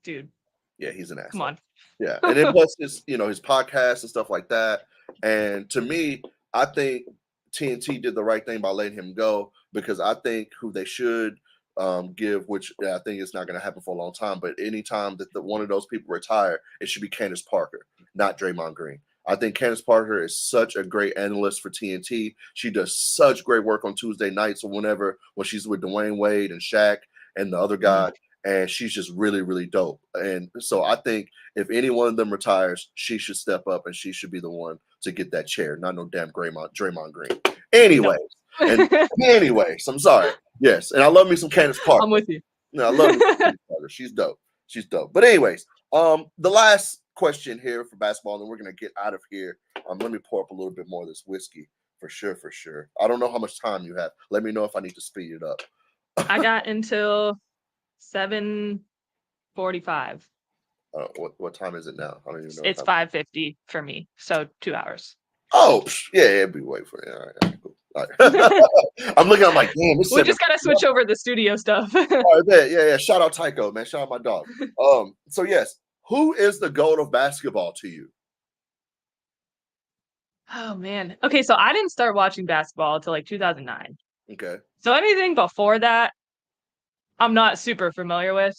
Dude. Yeah, he's an asshole. Come on. Yeah. And then plus his podcast and stuff like that. And to me, I think TNT did the right thing by letting him go because I think who they should give, which I think is not going to happen for a long time, but anytime that one of those people retire, it should be Candace Parker, not Draymond Green. I think Candace Parker is such a great analyst for TNT. She does such great work on Tuesday nights or when she's with Dwayne Wade and Shaq and the other guy. And she's just really, really dope. And so I think if any one of them retires, she should step up and she should be the one to get that chair, not no damn Draymond Green. Anyways, anyways, I'm sorry. Yes, and I love me some Candace Parker. I'm with you. No, I love me some Candace Parker. She's dope. She's dope. But anyways, the last question here for basketball, and then we're gonna get out of here. Let me pour up a little bit more of this whiskey for sure, for sure. I don't know how much time you have. Let me know if I need to speed it up. I got until 7:45. What time is it now? I don't even know. It's 5:50 for me, so 2 hours. Oh yeah, it'd be wait for it. All right, cool. All right. I'm looking. I'm like, damn. We just gotta switch over the studio stuff. All right, yeah. Shout out Tycho, man. Shout out my dog. So yes, who is the GOAT of basketball to you? Oh man. Okay, so I didn't start watching basketball until like 2009. Okay. So anything before that, I'm not super familiar with.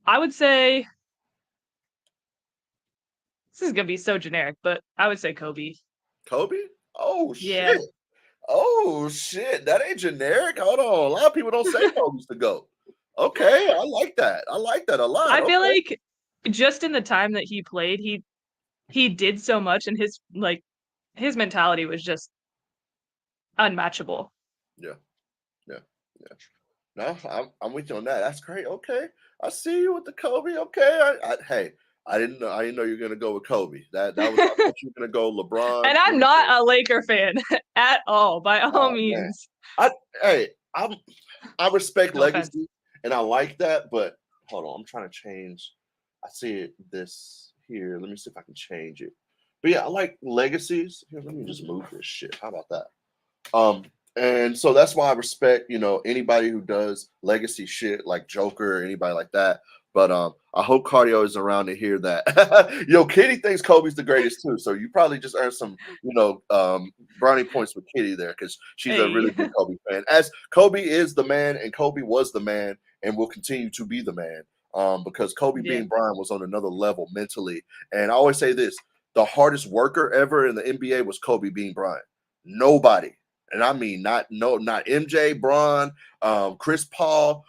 I would say this is gonna be so generic, but I would say Kobe. Kobe? Oh Yeah. shit. Oh shit. That ain't generic. Hold on. A lot of people don't say Kobe's the GOAT. Okay, I like that. I like that a lot. I feel like just in the time that he played, he did so much, and his mentality was just unmatchable. Yeah. No, I'm with you on that. That's great. Okay, I see you with the Kobe. Okay, hey, I didn't know you were gonna go with Kobe. That was I thought you were gonna go LeBron. And I'm not a Laker fan at all, by all means. I respect legacy and I like that, but hold on, I'm trying to change. I see this here. Let me see if I can change it. But yeah, I like legacies. Here, let me just move this shit. How about that? And so that's why I respect, anybody who does legacy shit like Joker or anybody like that. But I hope Cardio is around to hear that. Kitty thinks Kobe's the greatest too. So you probably just earned some, brownie points with Kitty there because she's a really big Kobe fan. As Kobe is the man and Kobe was the man and will continue to be the man. Because Kobe being Bryant was on another level mentally. And I always say this, the hardest worker ever in the NBA was Kobe being Bryant. Nobody. And I mean, not MJ, Bron, Chris Paul,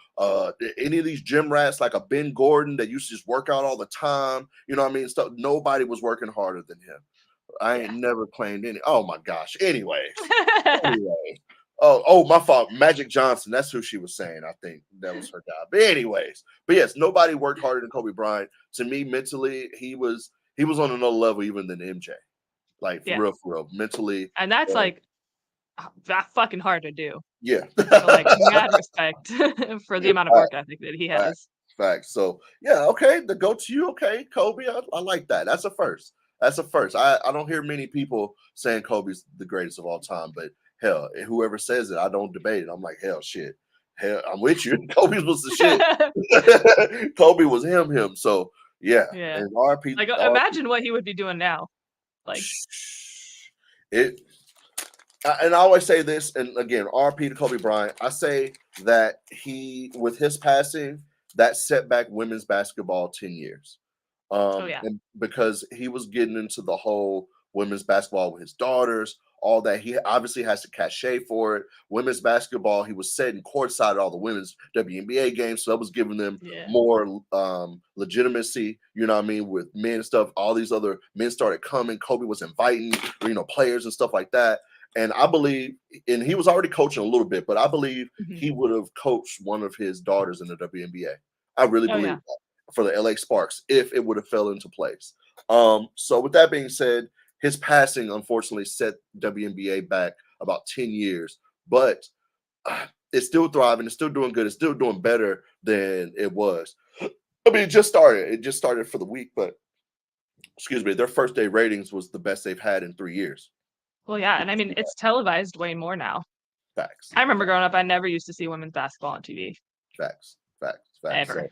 any of these gym rats like a Ben Gordon that used to just work out all the time. You know what I mean? Stuff. Nobody was working harder than him. I ain't never claimed any. Oh my gosh. Anyways. Oh, my fault. Magic Johnson. That's who she was saying. I think that was her guy. But anyways, yes, nobody worked harder than Kobe Bryant. To me, mentally, he was on another level even than MJ. Like for real, mentally. And that's that's fucking hard to do. Yeah. So, mad respect for the amount of work ethic that he has. Facts. So okay, the go to you, okay, Kobe. I like that. That's a first. I don't hear many people saying Kobe's the greatest of all time, but hell, whoever says it, I don't debate it. I'm like, hell, I'm with you. Kobe was the shit. Kobe was him. So yeah. And RP. Imagine what he would be doing now. And I always say this, and again, RP to Kobe Bryant. I say that with his passing, that set back women's basketball 10 years. And because he was getting into the whole women's basketball with his daughters, all that. He obviously has to cachet for it. Women's basketball, he was setting courtside at all the women's WNBA games, so that was giving them more legitimacy, you know what I mean, with men and stuff. All these other men started coming. Kobe was inviting, players and stuff like that. And I believe, and he was already coaching a little bit, but I believe he would have coached one of his daughters in the WNBA. I really believe that for the LA Sparks, if it would have fell into place. So with that being said, his passing unfortunately set WNBA back about 10 years, but it's still thriving. It's still doing good. It's still doing better than it was. I mean, it just started for the week, but excuse me, their first day ratings was the best they've had in 3 years. Well, yeah, and I mean, it's televised way more now. Facts. I remember growing up, I never used to see women's basketball on TV. Facts. Ever.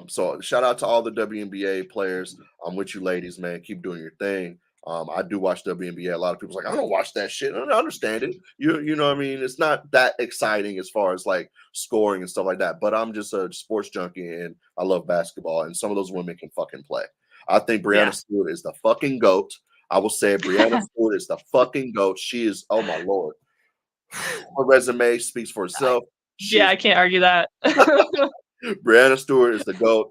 So shout out to all the WNBA players. I'm with you, ladies, man. Keep doing your thing. I do watch WNBA. A lot of people's like, I don't watch that shit. I understand it. You know what I mean? It's not that exciting as far as like scoring and stuff like that. But I'm just a sports junkie and I love basketball. And some of those women can fucking play. I think Brianna Stewart is the fucking GOAT. I will say Brianna Stewart is the fucking GOAT. She is, oh my Lord. Her resume speaks for itself. I can't argue that. Brianna Stewart is the GOAT.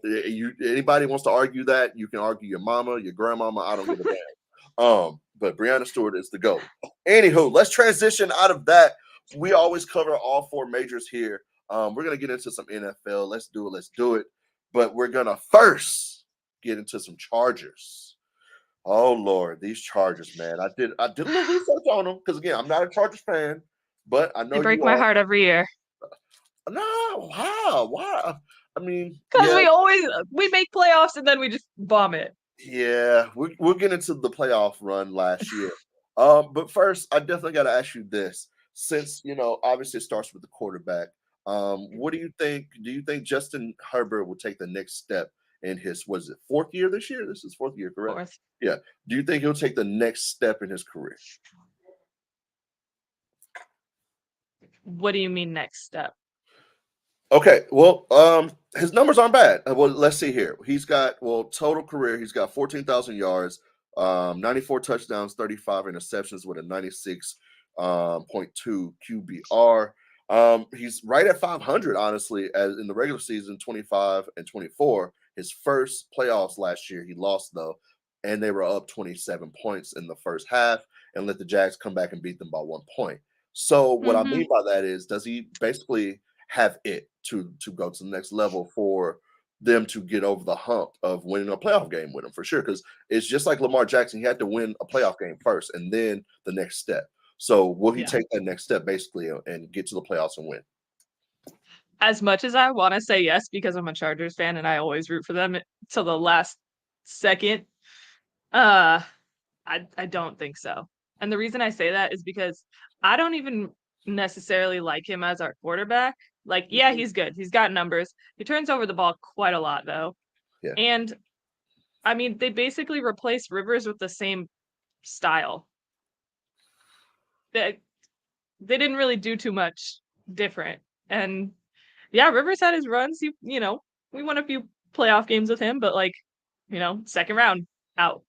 Anybody wants to argue that, you can argue your mama, your grandmama. I don't give a damn. But Brianna Stewart is the GOAT. Anywho, let's transition out of that. We always cover all 4 majors here. We're gonna get into some NFL. Let's do it. But we're gonna first get into some Chargers. Oh Lord, these Chargers, man. I did a little research on them because again, I'm not a Chargers fan, but I know they break my heart every year. No, why? I mean, because we make playoffs and then we just bomb it. Yeah, we'll get into the playoff run last year. But first, I definitely got to ask you this: since obviously it starts with the quarterback. What do you think? Do you think Justin Herbert will take the next step in his 4th year this year? This is 4th year, correct? 4th. Yeah. Do you think he'll take the next step in his career? What do you mean next step? Okay, well, his numbers aren't bad. Well, let's see here. He's got total career. He's got 14,000 yards, 94 touchdowns, 35 interceptions with a 96.2 QBR. He's right at 500, honestly, as in the regular season, 25 and 24. His first playoffs last year, he lost though, and they were up 27 points in the first half, and let the Jags come back and beat them by 1 point. So what I mean by that is, does he basically have it to go to the next level for them to get over the hump of winning a playoff game with him for sure? Because it's just like Lamar Jackson. He had to win a playoff game first and then the next step. So will he take that next step basically and get to the playoffs and win? As much as I want to say yes, because I'm a Chargers fan and I always root for them till the last second, I don't think so. And the reason I say that is because I don't even necessarily like him as our quarterback. Like, yeah, he's good. He's got numbers. He turns over the ball quite a lot, though. Yeah. And, I mean, they basically replaced Rivers with the same style. They didn't really do too much different. And, yeah, Rivers had his runs. We won a few playoff games with him, but, second round, out.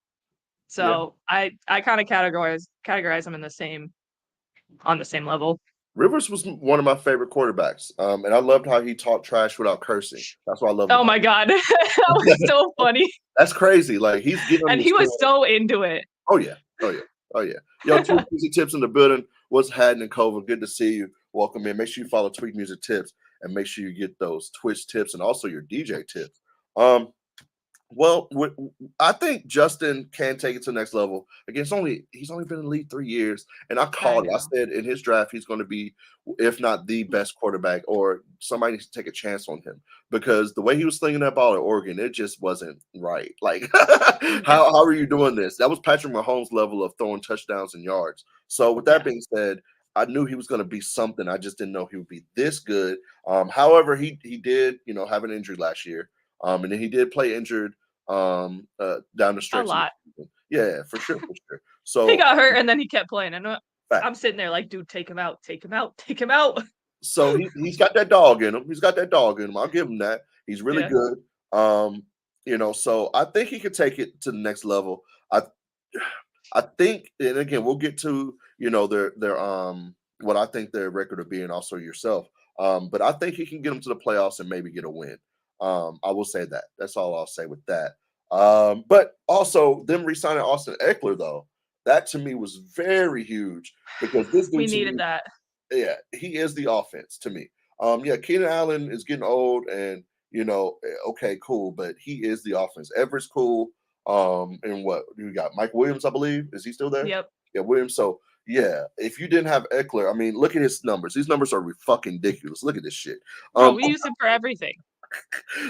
So I kind of categorize him on the same level. Rivers was one of my favorite quarterbacks, and I loved how he talked trash without cursing. That's what I love. Oh my god, that was so funny. That's crazy. Like he's giving, and he was so into it. Oh yeah. Yo, Tweak Music Tips in the building. What's happening, Cova? Good to see you. Welcome in. Make sure you follow Tweak Music Tips and make sure you get those Twitch tips and also your DJ tips. Well, I think Justin can take it to the next level. Again, he's only been in the league 3 years, and I called it. I said in his draft he's going to be, if not the best quarterback, or somebody needs to take a chance on him because the way he was slinging that ball at Oregon, it just wasn't right. Like, how are you doing this? That was Patrick Mahomes' level of throwing touchdowns and yards. So with that being said, I knew he was going to be something. I just didn't know he would be this good. However, he did, have an injury last year. And then he did play injured down the stretch. A lot. Yeah, for sure. So he got hurt and then he kept playing. And I'm sitting there like, dude, take him out. So he's got that dog in him. I'll give him that. He's really good. So I think he could take it to the next level. I think, and again, we'll get to, their what I think their record will be and also yourself. But I think he can get them to the playoffs and maybe get a win. I will say that. That's all I'll say with that. But also them re-signing Austin Eckler, though, that to me was very huge because this dude, we needed that. Yeah, he is the offense to me. Keenan Allen is getting old, and okay, cool, but he is the offense. Everett's cool. And what we got? Mike Williams, I believe. Is he still there? Yep. Yeah, Williams. So yeah, if you didn't have Eckler, I mean, look at his numbers. These numbers are fucking ridiculous. Look at this shit. We use him for everything.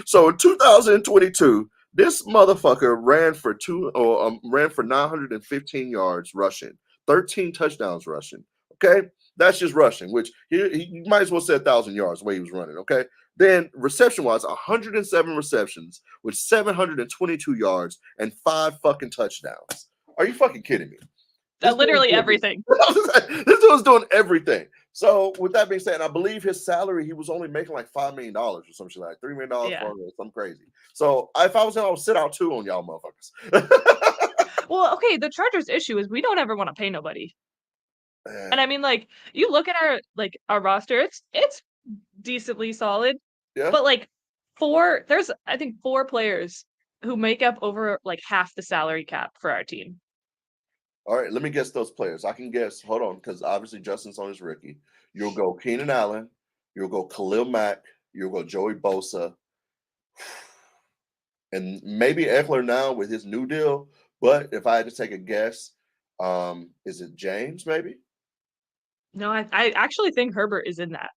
So in 2022, this motherfucker ran for 915 yards rushing, 13 touchdowns rushing. Okay, that's just rushing, which he might as well say 1,000 yards the way he was running. Okay, then reception-wise, 107 receptions with 722 yards and 5 fucking touchdowns. Are you fucking kidding me? Literally everything. This dude's doing everything. So with that being said, I believe his salary, he was only making like $5 million or some shit like $3 million Yeah. for something crazy. So if I was him, I would sit out too on y'all motherfuckers. Well, okay, the Chargers' issue is we don't ever want to pay nobody. And I mean, like, you look at our roster, it's decently solid. Yeah. But like there's I think 4 players who make up over like half the salary cap for our team. All right, let me guess those players. I can guess. Hold on, because obviously Justin's on his rookie. You'll go Keenan Allen. You'll go Khalil Mack. You'll go Joey Bosa. And maybe Eckler now with his new deal. But if I had to take a guess, is it James maybe? No, I actually think Herbert is in that.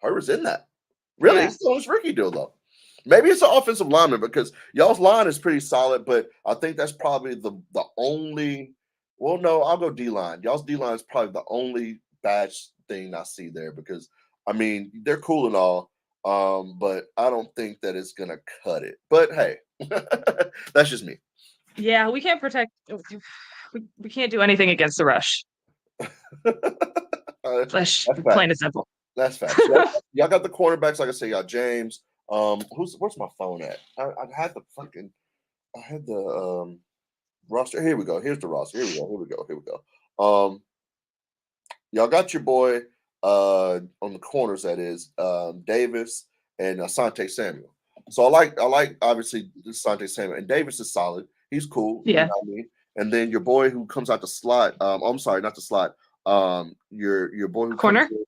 Herbert's in that. Really? Yeah. He's still on his rookie deal, though. Maybe it's an offensive lineman because y'all's line is pretty solid, but I think that's probably the only. Well, no, I'll go D line. Y'all's D line is probably the only bad thing I see there because I mean they're cool and all, but I don't think that it's gonna cut it. But hey, that's just me. Yeah, we can't protect. We can't do anything against the rush. That's Plain and simple. That's facts. Y'all got the cornerbacks, like I say, y'all James. Where's my phone at? I had the roster. Here we go. Here's the roster. Here we go. Y'all got your boy on the corners, that is Davis and Asante Samuel. So I like obviously Asante Samuel, and Davis is solid. He's cool. Yeah. You know what I mean? And then your boy who comes out the slot. I'm sorry, not the slot. Your boy who corner. No.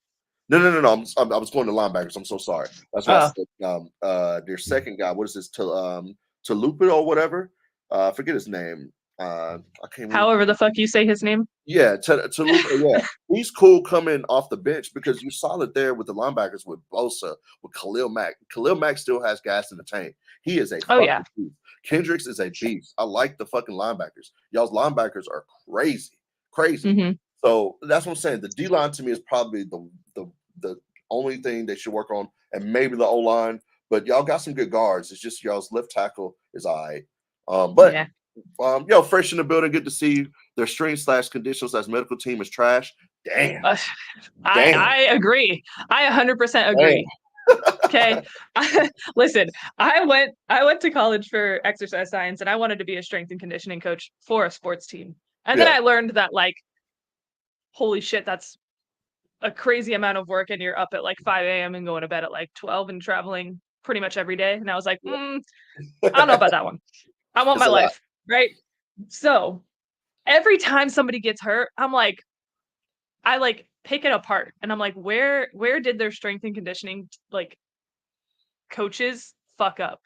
I was going to linebackers. I'm so sorry. That's why I said their second guy. What is this? Talupa or whatever. I forget his name. I can't. However the fuck you say his name. Yeah, Talupa. Yeah, he's cool coming off the bench because you're solid there with the linebackers with Bosa, with Khalil Mack. Khalil Mack still has gas in the tank. He is a fucking beast. Kendricks is a beast. I like the fucking linebackers. Y'all's linebackers are crazy. Mm-hmm. So that's what I'm saying. The D line to me is probably the only thing they should work on, and maybe the O line. But y'all got some good guards. It's just y'all's left tackle is all right. Fresh in the building. Good to see you. Their strength/conditions/medical team is trash. Damn. I agree. I 100% agree. Okay. Listen, I went to college for exercise science and I wanted to be a strength and conditioning coach for a sports team. And then I learned that like, holy shit, that's a crazy amount of work and you're up at like 5 a.m. and going to bed at like 12 and traveling pretty much every day. And I was like, I don't know about that one. I want my life, right? So every time somebody gets hurt, I like pick it apart and I'm like, where did their strength and conditioning like coaches fuck up?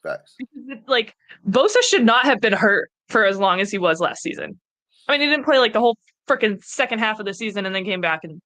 Facts. Because like Bosa should not have been hurt for as long as he was last season. I mean, he didn't play like the whole freaking second half of the season and then came back and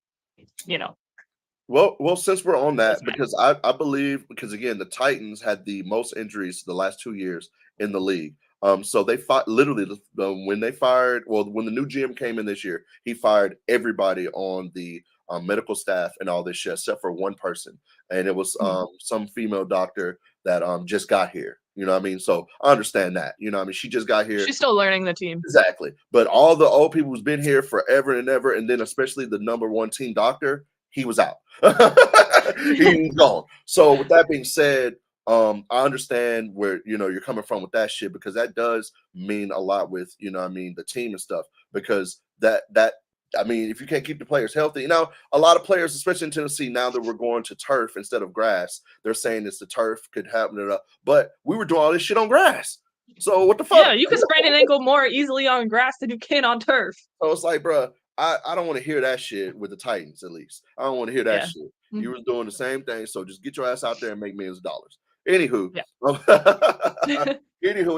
Well, since we're on that, because I believe because again the Titans had the most injuries the last 2 years in the league. So they fought literally when they fired. Well, when the new GM came in this year, he fired everybody on the medical staff and all this shit except for one person, and it was some female doctor that just got here. You know what I mean? So I understand that. You know what I mean? She just got here. She's still learning the team. Exactly. But all the old people who's been here forever and ever, and then especially the number one team doctor, he was out. He's gone. So with that being said, I understand where you're coming from with that shit because that does mean a lot with the team and stuff because that I mean if you can't keep the players healthy, a lot of players, especially in Tennessee, now that we're going to turf instead of grass, they're saying it's the turf could happen it up, but we were doing all this shit on grass. So what the fuck? Yeah, you can sprain an ankle more easily on grass than you can on turf. So it's like, bro, I don't want to hear that shit with the Titans, at least. I don't want to hear that shit. You was doing the same thing, so just get your ass out there and make millions of dollars. Anywho, with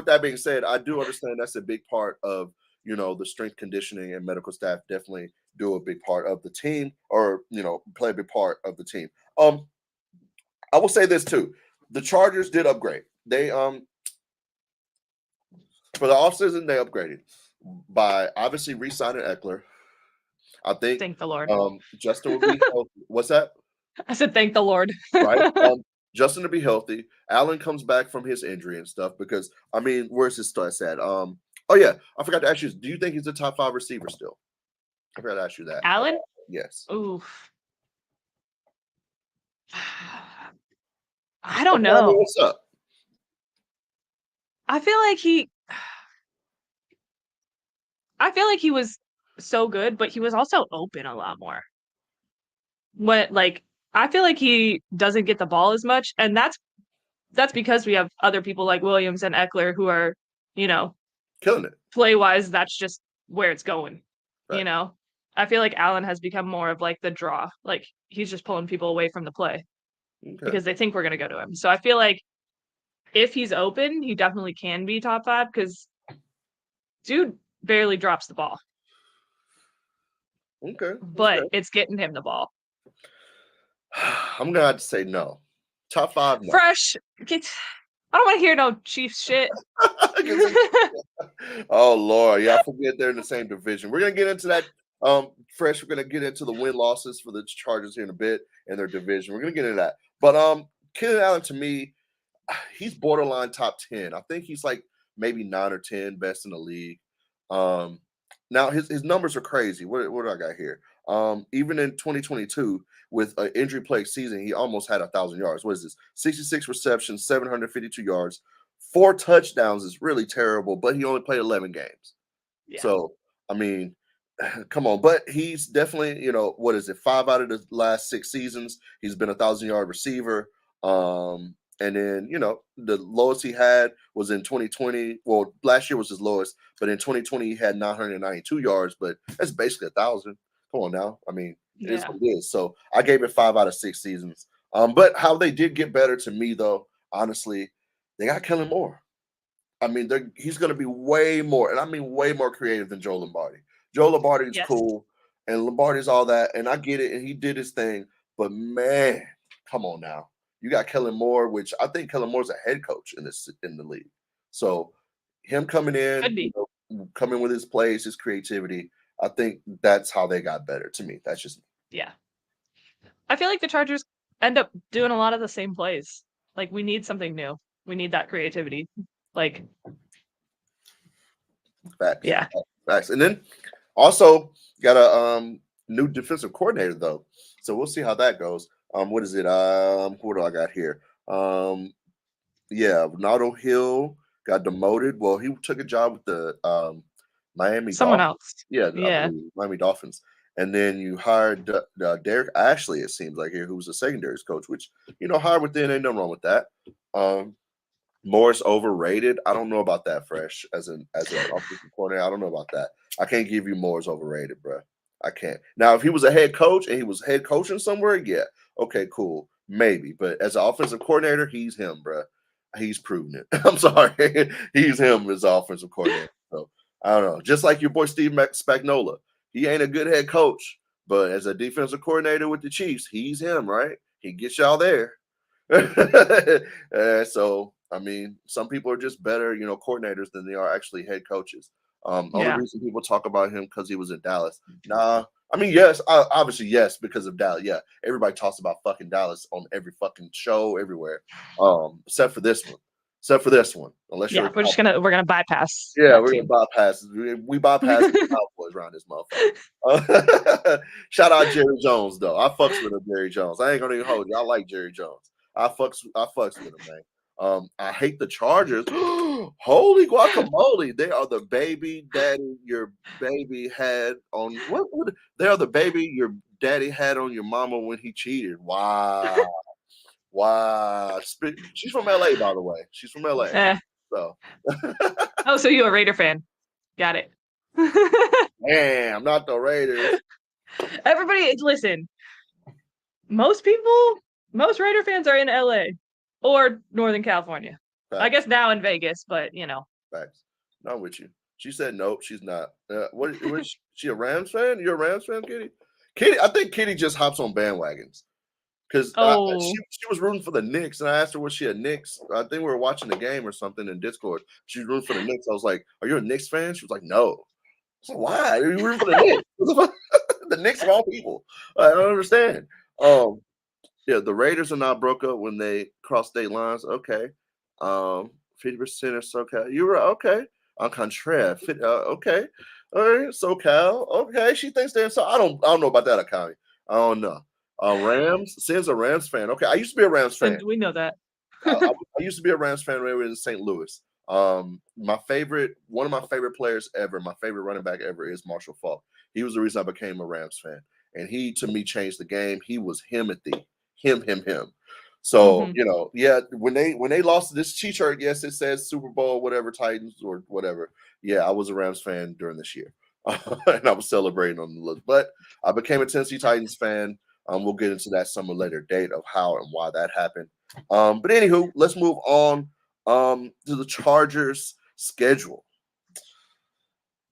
that being said, I do understand that's a big part of, the strength conditioning and medical staff definitely do a big part of the team or, play a big part of the team. I will say this too. The Chargers did upgrade. They, for the offseason, they upgraded by obviously re-signing Eckler. I think. Thank the Lord. Justin will be healthy. What's that? I said, thank the Lord. Right. Justin to be healthy. Allen comes back from his injury and stuff because I mean, where's his stats at? Oh yeah, I forgot to ask you. Do you think he's a top 5 receiver still? I forgot to ask you that. Allen? Yes. Oof. I don't Tell me know. what's up. I feel like he was so good, but he was also open a lot more. I feel like he doesn't get the ball as much, and that's because we have other people like Williams and Eckler who are, you know, Killing it. play wise, that's just where it's going. Right. I feel like Allen has become more of like the draw. Like he's just pulling people away from the play Okay. because they think we're gonna go to him. So I feel like if he's open, he definitely can be top 5 because dude barely drops the ball. Okay. But it's getting him the ball. I'm gonna have to say no. Top 5, no. Fresh, I don't want to hear no Chiefs shit. Oh Lord, yeah, I forget they're in the same division. We're gonna get into that. Fresh, we're gonna get into the win losses for the Chargers here in a bit and their division. We're gonna get into that. But Keenan Allen to me, he's borderline top 10. I think he's like maybe 9 or 10 best in the league. Now his numbers are crazy. What do I got here? Even in 2022, with an injury plagued season, he almost had 1,000 yards. What is this? 66 receptions, 752 yards, 4 touchdowns is really terrible, but he only played 11 games. Yeah. So, I mean, come on. But he's definitely, what is it? 5 out of the last 6 seasons, he's been 1,000-yard receiver. And then, the lowest he had was in 2020. Well, last year was his lowest, but in 2020 he had 992 yards, but that's basically 1,000. Come on now. I mean, it is what it is. So I gave it 5 out of 6 seasons. But how they did get better to me, though, honestly, they got Kellen Moore. I mean, he's going to be way more, and I mean way more creative than Joe Lombardi. Joe Lombardi is cool, and Lombardi's all that, and I get it, and he did his thing. But man, come on now, you got Kellen Moore, which I think Kellen Moore's a head coach in the league. So him coming in, coming with his plays, his creativity, I think that's how they got better. To me, that's just yeah. I feel like the Chargers end up doing a lot of the same plays. Like we need something new. We need that creativity. Like facts. Yeah. Facts. And then also got a new defensive coordinator though. So we'll see how that goes. What is it? What do I got here? Ronaldo Hill got demoted. Well, he took a job with the Miami someone Dolphins. else. Yeah, Miami Dolphins. And then you hired Derek Ashley, it seems like here, who was a secondaries coach, which hired within, ain't nothing wrong with that. Morris overrated. I don't know about that, Fresh, as an offensive coordinator. I don't know about that. I can't give you Morris overrated, bro. I can't. Now, if he was a head coach and he was head coaching somewhere, yeah, okay, cool, maybe. But as an offensive coordinator, he's him, bro. He's proven it. I'm sorry, he's him as offensive coordinator. So I don't know. Just like your boy Steve Spagnuolo, he ain't a good head coach, but as a defensive coordinator with the Chiefs, he's him, right? He gets y'all there. So I mean, some people are just better, coordinators than they are actually head coaches. Only reason people talk about him because he was in Dallas. Nah, I mean, yes, obviously yes, because of Dallas. Yeah, everybody talks about fucking Dallas on every fucking show everywhere, except for this one. Unless you're we're gonna bypass. Yeah, we're gonna bypass. We bypass the Cowboys around this motherfucker. Shout out Jerry Jones though. I fucks with him, Jerry Jones. I ain't gonna even hold you. I like Jerry Jones. I fucks with him, man. I hate the Chargers. Holy guacamole! They are the baby daddy your baby had on what? They are the baby your daddy had on your mama when he cheated. Wow. Wow. She's from LA, by the way. She's from LA. So. So you a Raider fan? Got it. Damn, not the Raiders. Everybody, listen. Most Raider fans are in LA or Northern California. Facts. I guess now in Vegas, but Facts. Not with you. She said nope. She's not. What is she a Rams fan? You're a Rams fan, Kitty? Kitty, I think Kitty just hops on bandwagons. Because she was rooting for the Knicks, and I asked her, was she a Knicks? I think we were watching the game or something in Discord. She was rooting for the Knicks. I was like, are you a Knicks fan? She was like, no. I was like, why? Are you rooting for the Knicks? The Knicks of all people. I don't understand. Yeah, the Raiders are not broke up when they cross state lines. Okay. 50% or SoCal. You were okay. On contraire. Okay. All right. SoCal. Okay. She thinks they're so. I don't know about that, Akami. I don't know. Rams. Sin's a Rams fan. Okay, I used to be a Rams fan. We know that. I used to be a Rams fan when we were in St. Louis. One of my favorite players ever, my favorite running back ever is Marshall Faulk. He was the reason I became a Rams fan, and he to me changed the game. He was him. So yeah, when they lost this T-shirt, yes, it says Super Bowl, whatever Titans or whatever. Yeah, I was a Rams fan during this year, and I was celebrating on the look. But I became a Tennessee Titans fan. We'll get into that some later date of how and why that happened. But anywho, let's move on to the Chargers schedule.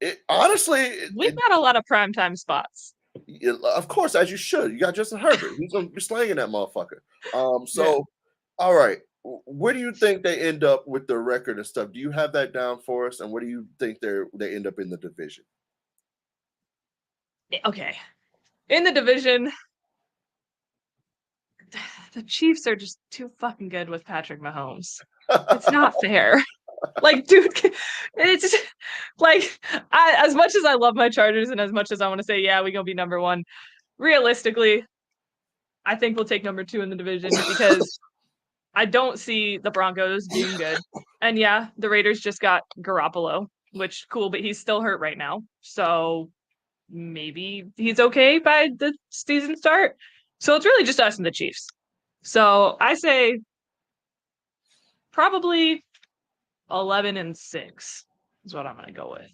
We've got a lot of primetime spots. Of course, as you should. You got Justin Herbert. He's gonna be slanging that motherfucker. All right. Where do you think they end up with the record and stuff? Do you have that down for us? And where do you think they end up in the division? Okay. In the division, the Chiefs are just too fucking good with Patrick Mahomes. It's not fair. Like, dude, it's like as much as I love my Chargers and as much as I want to say, yeah, we're gonna be number one, realistically, I think we'll take number 2 in the division because I don't see the Broncos being good. And yeah, the Raiders just got Garoppolo, which cool, but he's still hurt right now. So maybe he's okay by the season start. So it's really just us and the Chiefs. So I say probably 11-6 is what I'm going to go with.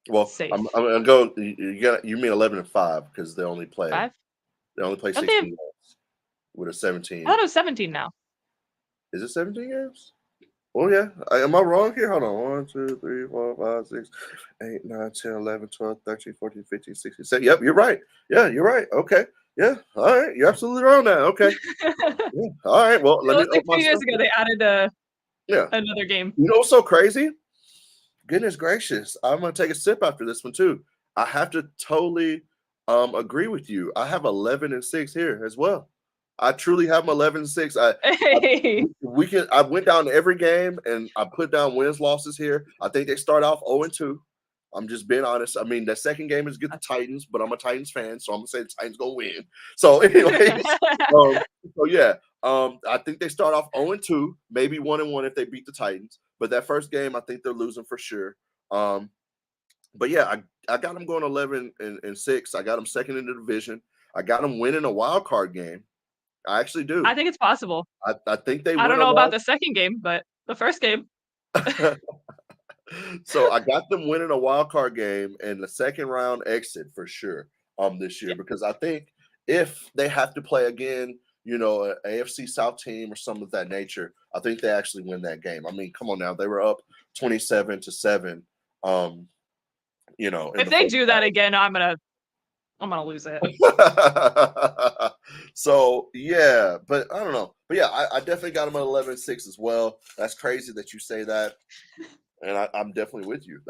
Well, I'm going to go. You mean 11-5 because they only play 5? They only play 16 games with a 17. I thought it was 17 now. Is it 17 games? Oh, yeah. Am I wrong here? Hold on. 1, 2, 3, 4, 5, 6, 8, 9, 10, 11, 12, 13, 14, 15, 16, 17. Yep, you're right. Yeah, you're right. Okay. Yeah. All right. You're absolutely wrong now. Okay. Yeah. All right. Well, let me. Like 2 years ago, they added another game. You know what's so crazy? Goodness gracious. I'm going to take a sip after this one, too. I have to totally agree with you. I have 11-6 here as well. I truly have my 11-6. I went down every game and I put down wins, losses here. I think they start off 0-2. I'm just being honest. I mean, the second game is get the Titans, but I'm a Titans fan, so I'm gonna say the Titans gonna win. So, anyways, I think they start off 0-2, maybe 1-1 if they beat the Titans. But that first game, I think they're losing for sure. But yeah, I got them going 11-6. I got them second in the division. I got them winning a wild card game. I actually do. I think it's possible. I think they. I don't know about the second game, but the first game. So I got them winning a wild card game and the second round exit for sure this year because I think if they have to play again, an AFC South team or something of that nature, I think they actually win that game. I mean, come on now, they were up 27-7. If they do that again, I'm gonna lose it. So yeah, but I don't know. But yeah, I definitely got them at 11-6 as well. That's crazy that you say that. And I'm definitely with you.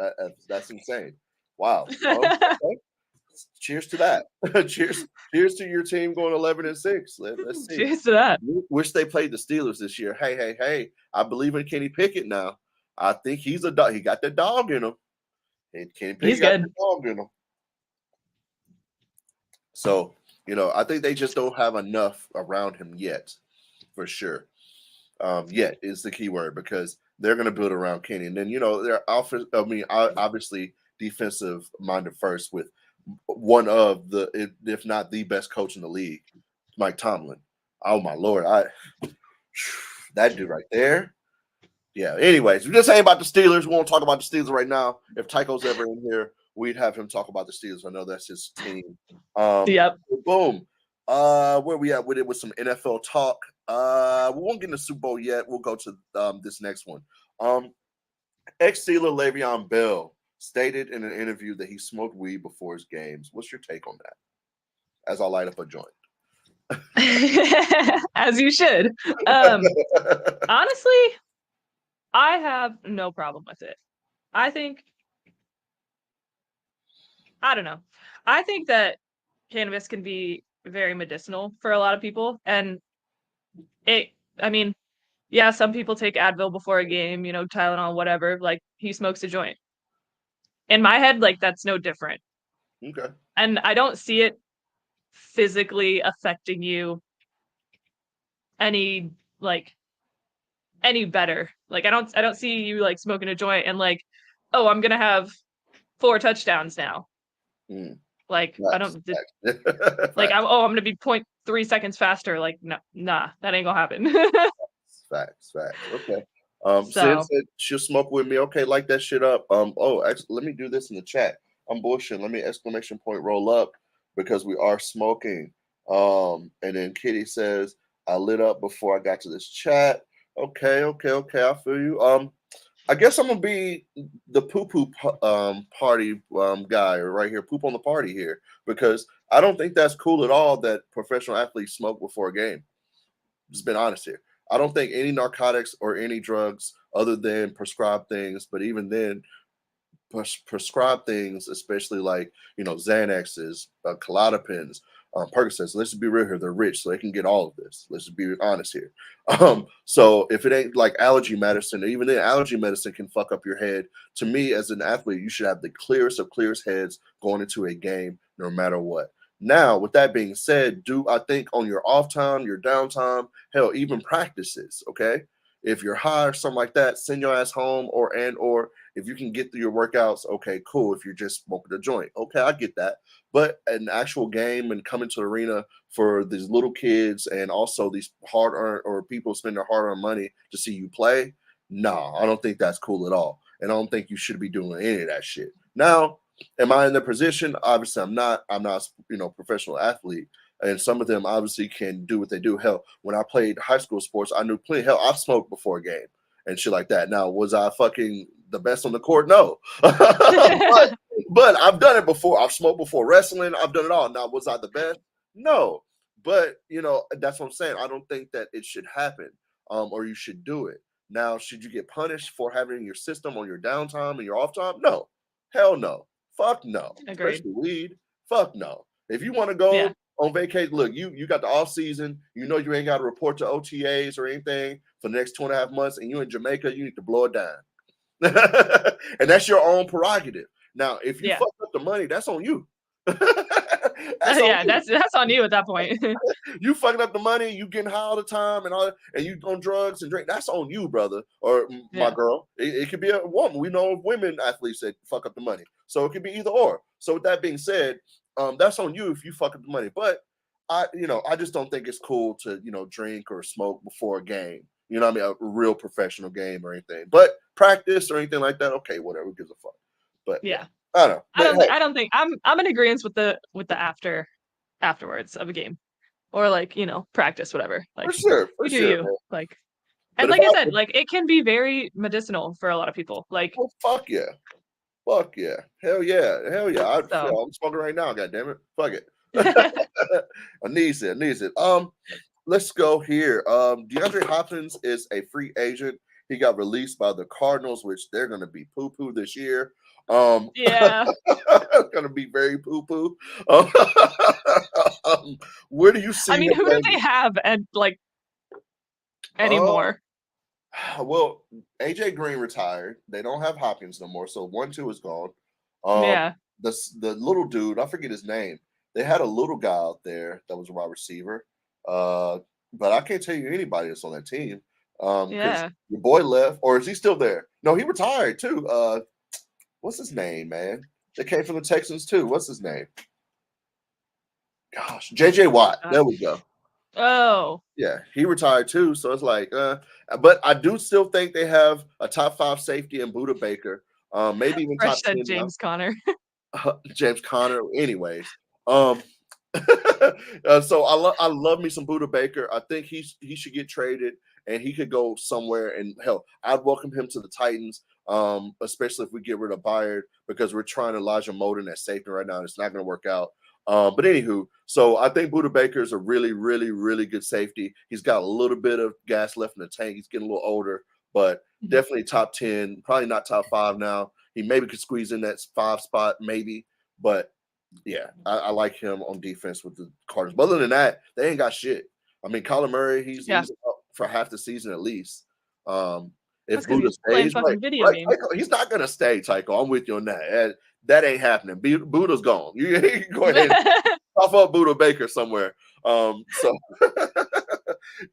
That's insane. Wow. Okay. Cheers to that. Cheers to your team going 11-6. Let's see. Cheers to that. Wish they played the Steelers this year. Hey. I believe in Kenny Pickett now. I think he's a dog. He got that dog in him. And Kenny Pickett got that dog in him. So, I think they just don't have enough around him yet, for sure. Yet is the key word because they're going to build around Kenny. And then, they're obviously defensive minded first with one of the, if not the best coach in the league, Mike Tomlin. Oh my Lord. That dude right there. Yeah. Anyways, we're just saying about the Steelers. We won't talk about the Steelers right now. If Tycho's ever in here, we'd have him talk about the Steelers. I know that's his team. Yep. Boom. Where we at with it with some NFL talk. We won't get in the Super Bowl yet. We'll go to this next one. Ex-Steeler Le'Veon Bell stated in an interview that he smoked weed before his games. What's your take on that? As I light up a joint. As you should. Honestly, I have no problem with it. I don't know. I think that cannabis can be very medicinal for a lot of people. And some people take Advil before a game, Tylenol, whatever. Like, he smokes a joint. In my head, like, that's no different. Okay. And I don't see it physically affecting you any like any better. Like I don't see you like smoking a joint and like, oh, I'm gonna have 4 touchdowns now. Like I Facts, don't facts. like Facts. I'm gonna be 0.3 seconds faster. Like no, nah, that ain't gonna happen. Facts. Okay. Sid So said she'll smoke with me. Okay, like that shit up. Oh, actually, let me do this in the chat. I'm bullshitting. Let me exclamation point roll up because we are smoking. And then Kitty says I lit up before I got to this chat. Okay. I feel you. I guess I'm gonna be the poo party guy right here, poop on the party here, because I don't think that's cool at all that professional athletes smoke before a game. Just been honest here. I don't think any narcotics or any drugs other than prescribed things, but even then, prescribed things, especially like Xanaxes, Klonopins, Percocets. Let's just be real here; they're rich, so they can get all of this. Let's just be honest here. So if it ain't like allergy medicine, or even then, allergy medicine can fuck up your head. To me, as an athlete, you should have the clearest of clearest heads going into a game, no matter what. Now, with that being said, do I think on your off time, your downtime, hell, even practices, okay? If you're high or something like that, send your ass home or if you can get through your workouts, okay, cool. If you're just smoking a joint, okay, I get that. But an actual game and coming to the arena for these little kids and also these hard earned or people spend their hard earned money to see you play, no, I don't think that's cool at all. And I don't think you should be doing any of that shit. Now, am I in the position? Obviously, I'm not. I'm not, professional athlete. And some of them obviously can do what they do. Hell, when I played high school sports, I knew plenty. Hell, I've smoked before a game and shit like that. Now, was I fucking the best on the court? No. but I've done it before. I've smoked before wrestling. I've done it all. Now, was I the best? No. But that's what I'm saying. I don't think that it should happen, or you should do it. Now, should you get punished for having your system on your downtime and your off time? No. Hell no. Fuck no. agreed. Especially weed. Fuck no. If you want to Yeah. go on vacation, look, you got the off season. You know you ain't got to report to OTAs or anything for the next 2.5 months, and you in Jamaica, you need to blow it down. And that's your own prerogative. Now, if you Yeah. fuck up the money, that's on you. That's on Yeah, you. that's on you at that point. You fucking up the money, you getting high all the time, and all, and you on drugs and drink. That's on you, brother or my Yeah. girl. It could be a woman. We know women athletes that fuck up the money, so it could be either or. So with that being said, that's on you if you fuck up the money. But I just don't think it's cool to drink or smoke before a game. You know what I mean? A real professional game or anything. But practice or anything like that, okay, whatever. Who gives a fuck? But yeah, Yeah. I don't know. But hey, I don't think I'm in agreement with the afterwards of a game. Or like, practice, whatever. Like for you do sure, you. man. Like and But if like I I, said, like it can be very medicinal for a lot of people. Like well, fuck yeah. Fuck yeah. Hell yeah. Hell yeah. so I'm smoking right now, god damn it. Fuck it. I need it. I need it. Let's go here. DeAndre Hopkins is a free agent. He got released by the Cardinals, which they're gonna be poo-poo this year. yeah. Gonna be very poo-poo. Um, where do you I see mean, him who do they landing? have and like Uh, anymore? well, AJ Green retired. They don't have Hopkins no more, so 1-2 is gone. Um, Yeah. the little dude, I forget his name. They had a little guy out there that was a wide receiver. But I can't tell you anybody that's on that team. Because Yeah. your boy left, or is he still there? No, he retired too. What's his name, man? They came from the Texans too. What's his name? Gosh, JJ Watt. There we go. Oh. Yeah, he retired too. So it's like, but I do still think they have a top 5 safety in Buda Baker. Maybe even Fresh top said 10 now. James Conner. James Conner. Anyways, so I love me some Buda Baker. I think he should get traded and he could go somewhere. And hell, I'd welcome him to the Titans. Especially if we get rid of Byard because we're trying Elijah Molden at safety right now and it's not going to work out. But anywho, so I think Buda Baker is a really, really, really good safety. He's got a little bit of gas left in the tank. He's getting a little older, but definitely top 10, probably not top 5 now. He maybe could squeeze in that 5 spot, maybe. But yeah, I like him on defense with the Cardinals. But other than that, they ain't got shit. I mean, Kyler Murray, he's Yeah. up for half the season at least. That's If because Buddha he's playing stays, fucking video right, games. Tycho, he's not gonna stay, Tycho. I'm with you on that. that ain't happening. Buddha's gone. You can go ahead and pop up Buddha Baker somewhere. So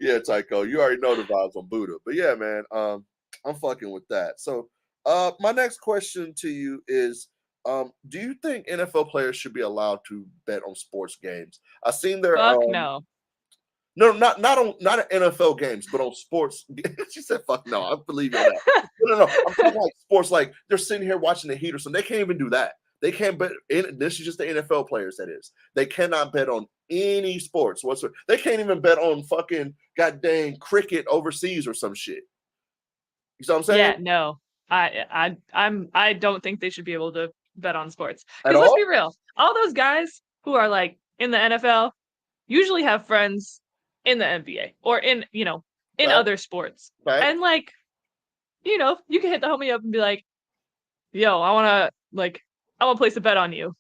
yeah, Tycho, you already know the vibes on Buddha. But yeah, man, I'm fucking with that. So my next question to you is do you think NFL players should be allowed to bet on sports games? I seen their Fuck no. no, not NFL games, but on sports. She said, "Fuck no." I believe you on that. No. I'm talking like sports. Like they're sitting here watching the Heat or something. They can't even do that. They can't bet. This is just the NFL players. That is. They cannot bet on any sports whatsoever. They can't even bet on fucking goddamn cricket overseas or some shit. You see what I'm saying? Yeah, no. I don't think they should be able to bet on sports. At Because let's be all? real, all those guys who are like in the NFL usually have friends in the NBA or in, in Fact, other sports. fact. And like, you can hit the homie up and be like, yo, I wanna place a bet on you.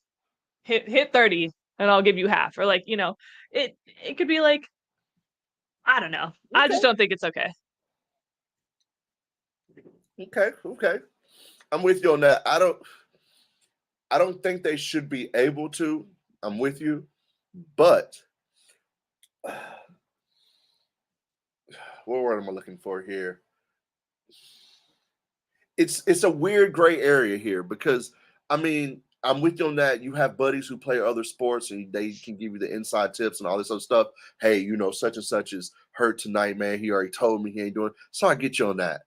Hit 30 and I'll give you half. Or like, it could be like, I don't know. I Okay, just don't think it's okay. okay. I'm with you on that. I don't think they should be able to. I'm with you, but what word am I looking for here? It's a weird gray area here because I mean I'm with you on that. You have buddies who play other sports and they can give you the inside tips and all this other stuff. Hey, such and such is hurt tonight, man. He already told me he ain't doing. So I get you on that.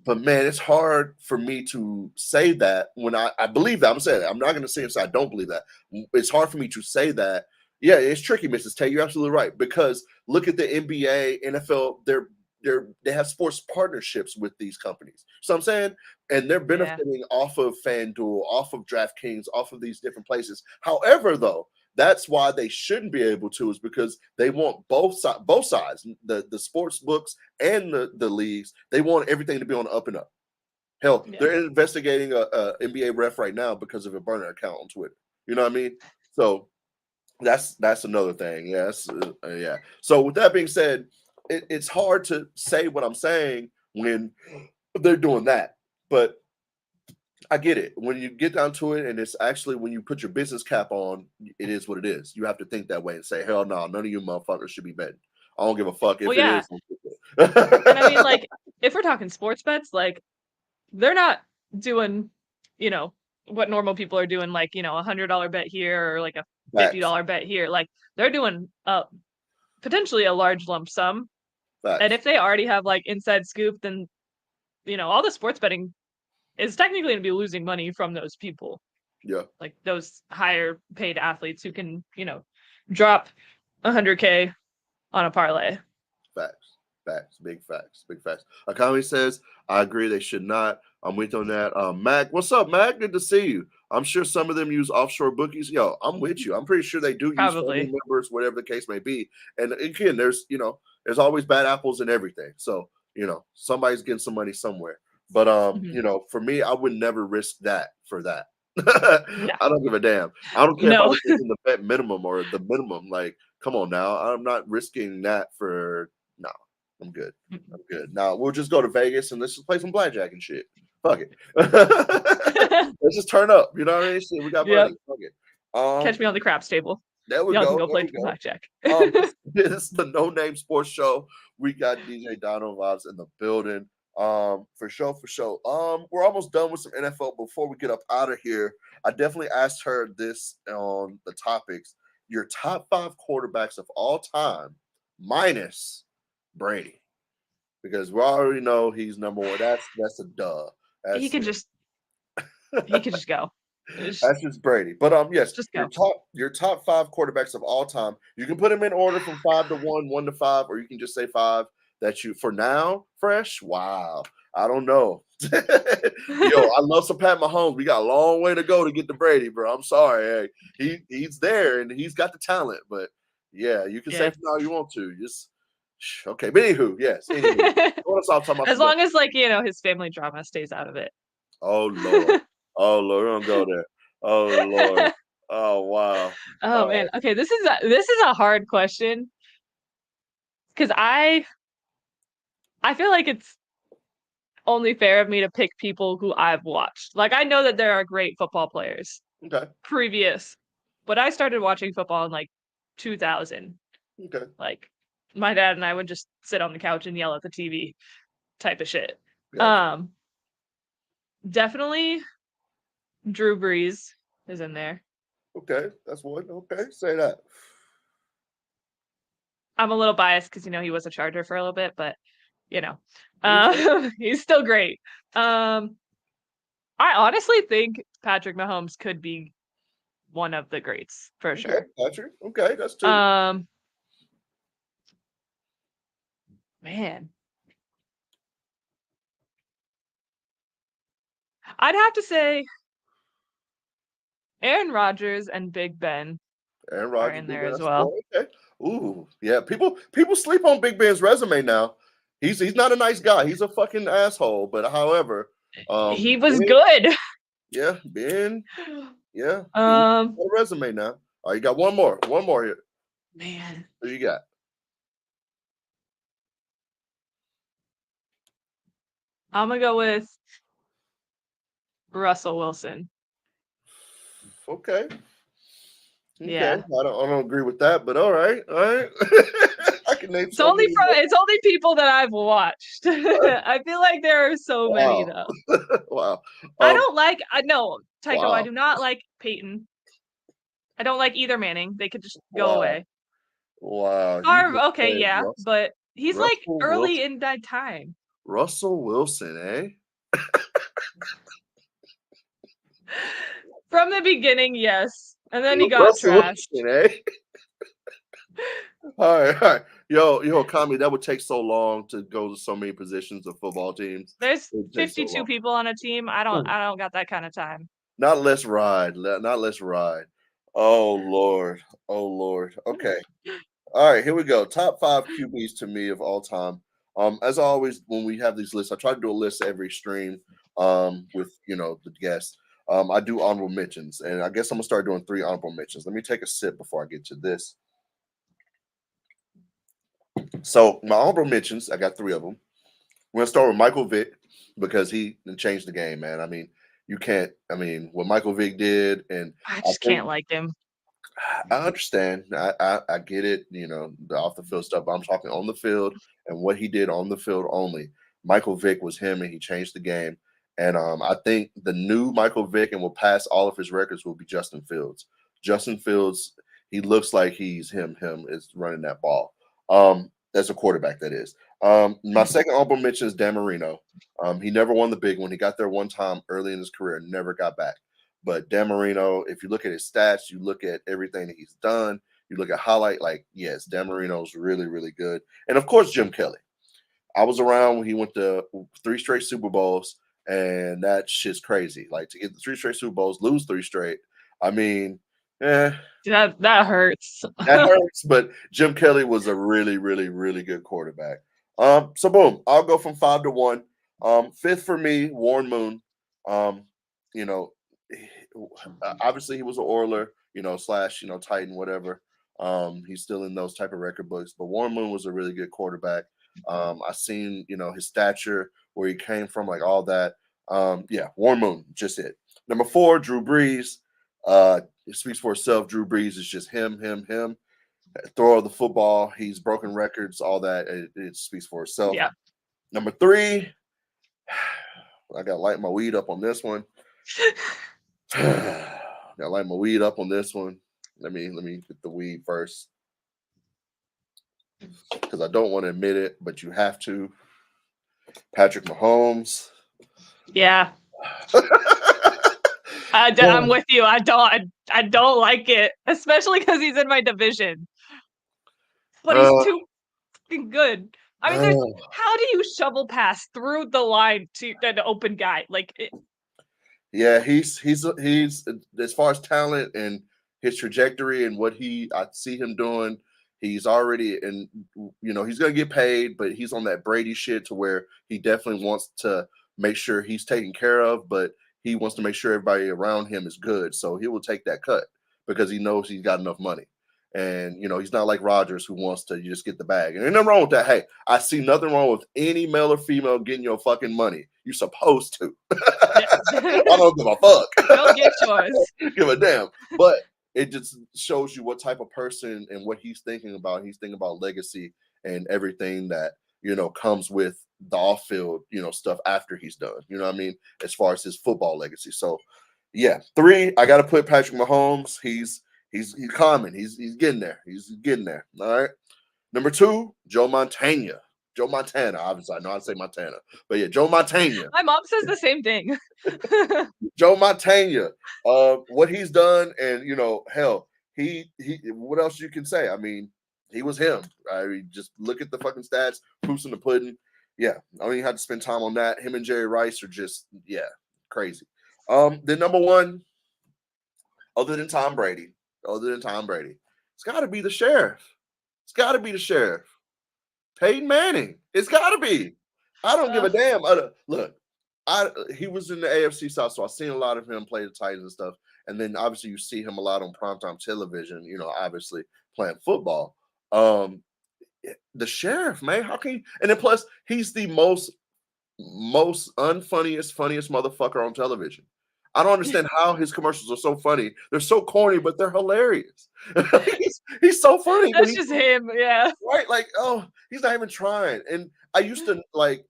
But man, it's hard for me to say that when I believe that. I'm saying that. I'm not going to say I don't believe that. It's hard for me to say that. Yeah, it's tricky, Mrs. Tay. You're absolutely right because look at the NBA, NFL. They have sports partnerships with these companies. So I'm saying, and they're Yeah. benefiting off of FanDuel, off of DraftKings, off of these different places. However, though, that's why they shouldn't be able to is because they want both sides, the sports books and the leagues. They want everything to be on the up and up. Hell, Yeah. they're investigating a NBA ref right now because of a burner account on Twitter. You know what I mean? So that's another thing. Yes, yeah. So with that being said, it's hard to say what I'm saying when they're doing that, but I get it. When you get down to it, and it's actually when you put your business cap on, it is what it is. You have to think that way and say, "Hell no, none of you motherfuckers should be betting. I don't give a fuck Well, if it yeah. is." And I mean, like, if we're talking sports bets, like, they're not doing, what normal people are doing, like, $100 bet here or like a Facts, $50 bet here. Like, they're doing potentially a large lump sum. And facts. if they already have like inside scoop, then, all the sports betting is technically going to be losing money from those people, Yeah, like those higher paid athletes who can, drop 100K on a parlay. facts, big facts. Akami says, "I agree. They should not." I'm with you on that. Mac, what's up, Mac? Good to see you. I'm sure some of them use offshore bookies. Yo, I'm with you. I'm pretty sure they do use family Probably. members, whatever the case may be. And again, there's always bad apples in everything. So somebody's getting some money somewhere. But Mhm. for me, I would never risk that for that. Yeah. I don't give a damn. I don't care if I No. was making the bet minimum or the minimum. Like, come on now. I'm not risking that for no. I'm good. I'm good. Now we'll just go to Vegas and let's just play some blackjack and shit. Fuck it. Let's just turn up. You know what I mean? Shit, we got Yep. money. Fuck it. Catch me on the craps table. There we Y'all can go. go There play we some go. blackjack. This is the No Name Sports Show. We got DJ Dinovibez in the building. For sure, for sure. We're almost done with some NFL. Before we get up out of here, I definitely asked her this on the topics. Your top 5 quarterbacks of all time, minus Brady, because we already know he's number one. That's a duh. he That's could it. just he could just go. That's just Brady. But yes, Just your go. top 5 quarterbacks of all time. You can put them in order from 5 to 1, 1 to 5, or you can just say 5 that you for now, fresh. Wow. I don't know. Yo, I love some Pat Mahomes. We got a long way to go to get to Brady, bro. I'm sorry. Hey, he's there and he's got the talent, but yeah, you can say Yeah. for now you want to. Just okay. But anywho, yes. Anywho. What else I'm talking about As some long as like, his family drama stays out of it. Oh Lord. Oh Lord, we don't go there. Oh Lord. Oh wow. Oh man. Okay, this is a hard question because I feel like it's only fair of me to pick people who I've watched. Like I know that there are great football players. Okay. previous, but I started watching football in like 2000. Okay. Like my dad and I would just sit on the couch and yell at the TV type of shit. Gotcha. Definitely Drew Brees is in there. Okay. That's one. Okay. Say that. I'm a little biased because he was a Charger for a little bit, but you know, Okay. he's still great. I honestly think Patrick Mahomes could be one of the greats for Okay. sure. Patrick. Okay. That's two. Man, I'd have to say Aaron Rodgers and Big Ben Aaron are Rodgers, in Big there Ben. as That's well. four. Okay. Ooh. Yeah. People sleep on Big Ben's resume now. He's not a nice guy. He's a fucking asshole. But however, He was Ben, good. yeah, Ben. Yeah. He's um, got a resume now. All right, you got one more. One more here. man, Who you got? I'm gonna go with Russell Wilson. Okay. Okay. Yeah. I don't agree with that, but all right. All right. I can name It's so only many more. it's only people that I've watched. I feel like there are so many Wow. though. Wow. I don't like no, Tycho, I Wow. do not like Peyton. I don't like either Manning. They could just go Wow. away. Wow. You Favre, just okay, said yeah, but he's like Russell early Wilson. in that time. Russell Wilson, eh? From the beginning, yes. And then he got Russell trashed. Wilson, eh? All right, all right. Yo, Kami, that would take so long to go to so many positions of football teams. There's It would take so 52 long. people on a team. I don't got that kind of time. Not let's ride. Not let's ride. Oh Lord. Oh Lord. Okay. All right, here we go. Top 5 QBs to me of all time. As always, when we have these lists, I try to do a list every stream. With the guests. I do honorable mentions, and I guess I'm gonna start doing 3 honorable mentions. Let me take a sip before I get to this. So my honorable mentions, I got 3 of them. We're gonna start with Michael Vick because he changed the game, man. I mean, you can't. I mean, what Michael Vick did, and I I just think can't like him. I understand. I get it. The off the field stuff. But I'm talking on the field and what he did on the field only. Michael Vick was him, and he changed the game. And I think the new Michael Vick and will pass all of his records will be Justin Fields. Justin Fields, he looks like he's him. Him is running that ball. As a quarterback, that is. My second honorable mention is Dan Marino. He never won the big one. He got there one time early in his career and never got back. But Dan Marino, if you look at his stats, you look at everything that he's done, you look at highlight, like, yes, Dan Marino's really, really good. And of course, Jim Kelly. I was around when he went to 3 straight Super Bowls, and that shit's crazy. Like, to get the 3 straight Super Bowls, lose 3 straight. I mean, eh, That hurts. that hurts, but Jim Kelly was a really, really, really good quarterback. So boom, I'll go from 5 to 1. Fifth for me, Warren Moon. You know, obviously he was an Oiler, slash, Titan, whatever. He's still in those type of record books, but Warren Moon was a really good quarterback. I seen, his stature, where he came from, like all that. Yeah, Warren Moon, just it. Number 4, Drew Brees. It speaks for itself. Drew Brees is just him, him, him. Throw the football. He's broken records, all that. It speaks for itself. Yeah. Number 3, I got to light my weed up on this one. Got to light my weed up on this one. Let me get the weed first, because I don't want to admit it, but you have to. Patrick Mahomes. Yeah. I'm with you. I don't like it, especially because he's in my division. But he's too good. I mean, how do you shovel pass through the line to an open guy? Yeah, he's as far as talent and his trajectory and what I see him doing. He's already he's gonna get paid, but he's on that Brady shit to where he definitely wants to make sure he's taken care of, but he wants to make sure everybody around him is good. So he will take that cut because he knows he's got enough money. And he's not like Rodgers who wants to just get the bag. And there's nothing wrong with that. Hey, I see nothing wrong with any male or female getting your fucking money. You're supposed to. Yeah. I don't give a fuck. Go get yours. Give a damn. But it just shows you what type of person and what he's thinking about. He's thinking about legacy and everything that comes with the off-field stuff after he's done. You know what I mean? As far as his football legacy. So yeah, 3. I got to put Patrick Mahomes. He's common. He's getting there. He's getting there. All right. Number 2, Joe Montana. Joe Montana. Obviously, I know I say Montana, but yeah, Joe Montana. My mom says the same thing. Joe Montana. What he's done, and hell, he. What else you can say? I mean, he was him. I mean, just look at the fucking stats. Proofs in the pudding. Yeah, I don't even have to spend time on that. Him and Jerry Rice are just crazy. Then number 1, other than Tom Brady, it's got to be the sheriff. It's got to be the sheriff. Peyton Manning. It's got to be. I don't give a damn. Look, he was in the AFC South, so I've seen a lot of him play the Titans and stuff. And then obviously you see him a lot on primetime television, obviously playing football. The sheriff, man, how can you? And then plus, he's the most funniest motherfucker on television. I don't understand how his commercials are so funny. They're so corny, but they're hilarious. he's so funny. That's just him, yeah. Right? Like, oh, he's not even trying. And I used to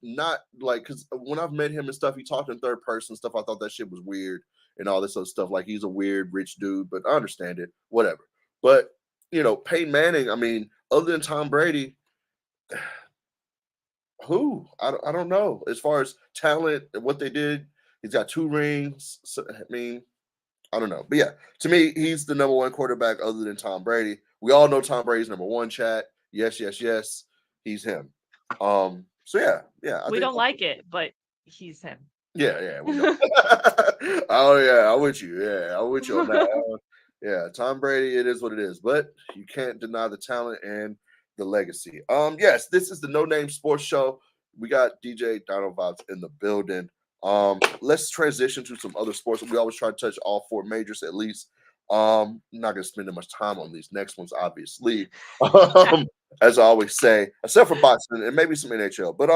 not because when I've met him and stuff, he talked in third person stuff. I thought that shit was weird and all this other stuff. Like he's a weird rich dude, but I understand it. Whatever. But Peyton Manning. I mean, other than Tom Brady, who I don't know as far as talent and what they did. He's got 2 rings. So, I mean, I don't know. But yeah, to me, he's the number 1 quarterback other than Tom Brady. We all know Tom Brady's number 1, chat. Yes. He's him. So yeah. We don't like it, but he's him. Yeah, we know. Oh yeah, I'm with you. Yeah, I'm with you on that. Yeah, Tom Brady, it is what it is. But you can't deny the talent and the legacy. Yes, this is the No Name Sports Show. We got DJ Dinovibez in the building. Let's transition to some other sports. We always try to touch all 4 majors at least. I'm not gonna spend that much time on these next ones, obviously. As I always say, except for boxing and maybe some NHL. But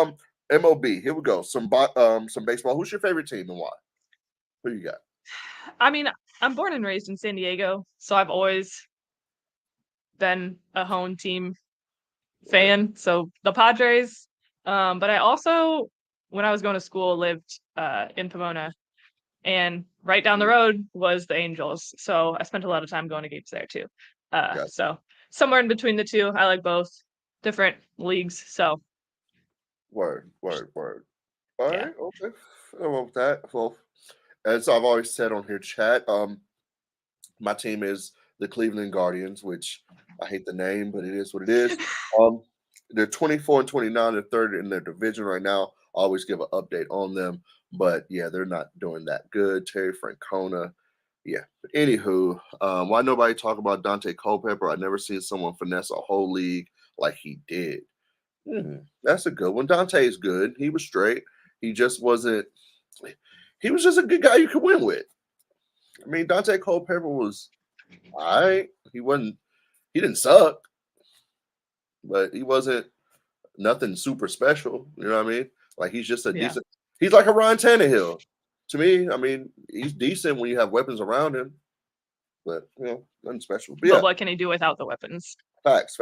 MLB, here we go. Some baseball. Who's your favorite team and why? Who you got? I mean, I'm born and raised in San Diego, so I've always been a home team fan. So the Padres. But I also, when I was going to school, lived in Pomona, and right down the road was the Angels. So I spent a lot of time going to games there too. So somewhere in between the two. I like both, different leagues. So word. All right, okay. I love that. Well, as I've always said on here, chat, my team is the Cleveland Guardians, which I hate the name, but it is what it is. They're 24 and 29. They're third in their division right now. I always give an update on them, but yeah, they're not doing that good. Terry Francona, yeah. But anywho, why nobody talk about Dante Culpepper? I've never seen someone finesse a whole league like he did. That's a good one. Dante is good. He was straight. He just wasn't. He was just a good guy you could win with. I mean, Dante Culpepper was all right. He wasn't. He didn't suck, but he wasn't nothing super special. You know what I mean? Like he's just a decent. He's like a Ryan Tannehill to me. I mean, he's decent when you have weapons around him, but nothing special. But what can he do without the weapons? Facts.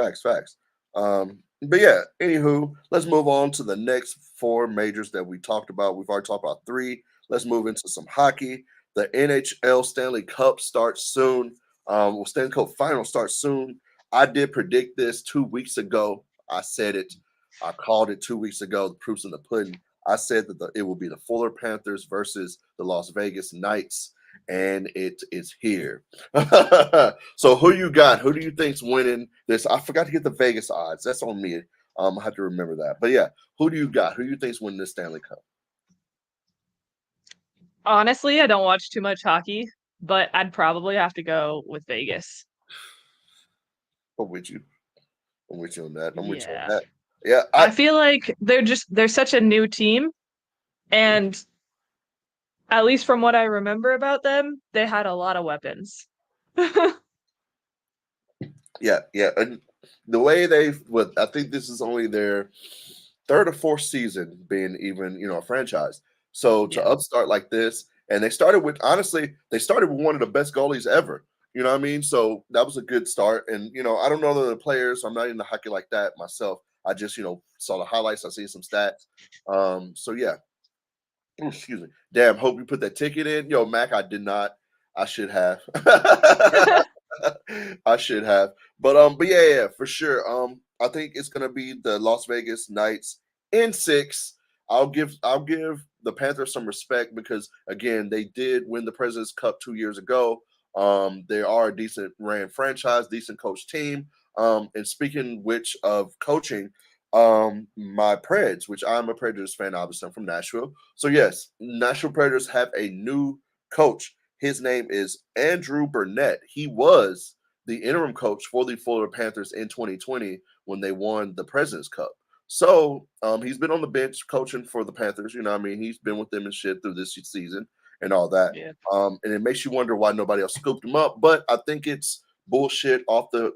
But yeah, anywho, let's move on to the next 4 majors that we talked about. We've already talked about 3. Let's move into some hockey. The NHL Stanley Cup starts soon. Stanley Cup Final starts soon. I did predict this 2 weeks ago. I said it. I called it 2 weeks ago. The proof's in the pudding. I said that it will be the Fuller Panthers versus the Las Vegas Knights, and it is here. So who you got? Who do you think's winning this? I forgot to get the Vegas odds. That's on me. I have to remember that. But yeah, who do you got? Who do you think's winning this Stanley Cup? Honestly, I don't watch too much hockey, but I'd probably have to go with Vegas. I'm with you. I'm with you on that. I'm with you on Yeah. that. Yeah, I feel like they're such a new team, and at least from what I remember about them, they had a lot of weapons. Yeah, yeah. And the way I think this is only their third or fourth season being even, a franchise. So to Yeah. upstart like this, and they started with honestly, they started with one of the best goalies ever. You know what I mean? So that was a good start. And I don't know the players. I'm not into hockey like that myself. I just, saw the highlights. I see some stats. So yeah. Oh, excuse me. Damn, hope you put that ticket in. Yo, Mac, I did not. I should have. I should have. But yeah, for sure. I think it's gonna be the Las Vegas Knights in 6. I'll give the Panthers some respect because again, they did win the President's Cup 2 years ago. They are a decent ran franchise, decent coach team. And speaking which of coaching, my Preds, which I'm a Predators fan, obviously I'm from Nashville. So yes, Nashville Predators have a new coach. His name is Andrew Burnett. He was the interim coach for the Florida Panthers in 2020 when they won the President's Cup. So he's been on the bench coaching for the Panthers. You know what I mean? He's been with them and shit through this season and all that. Yeah. And it makes you wonder why nobody else scooped him up. But I think it's bullshit off the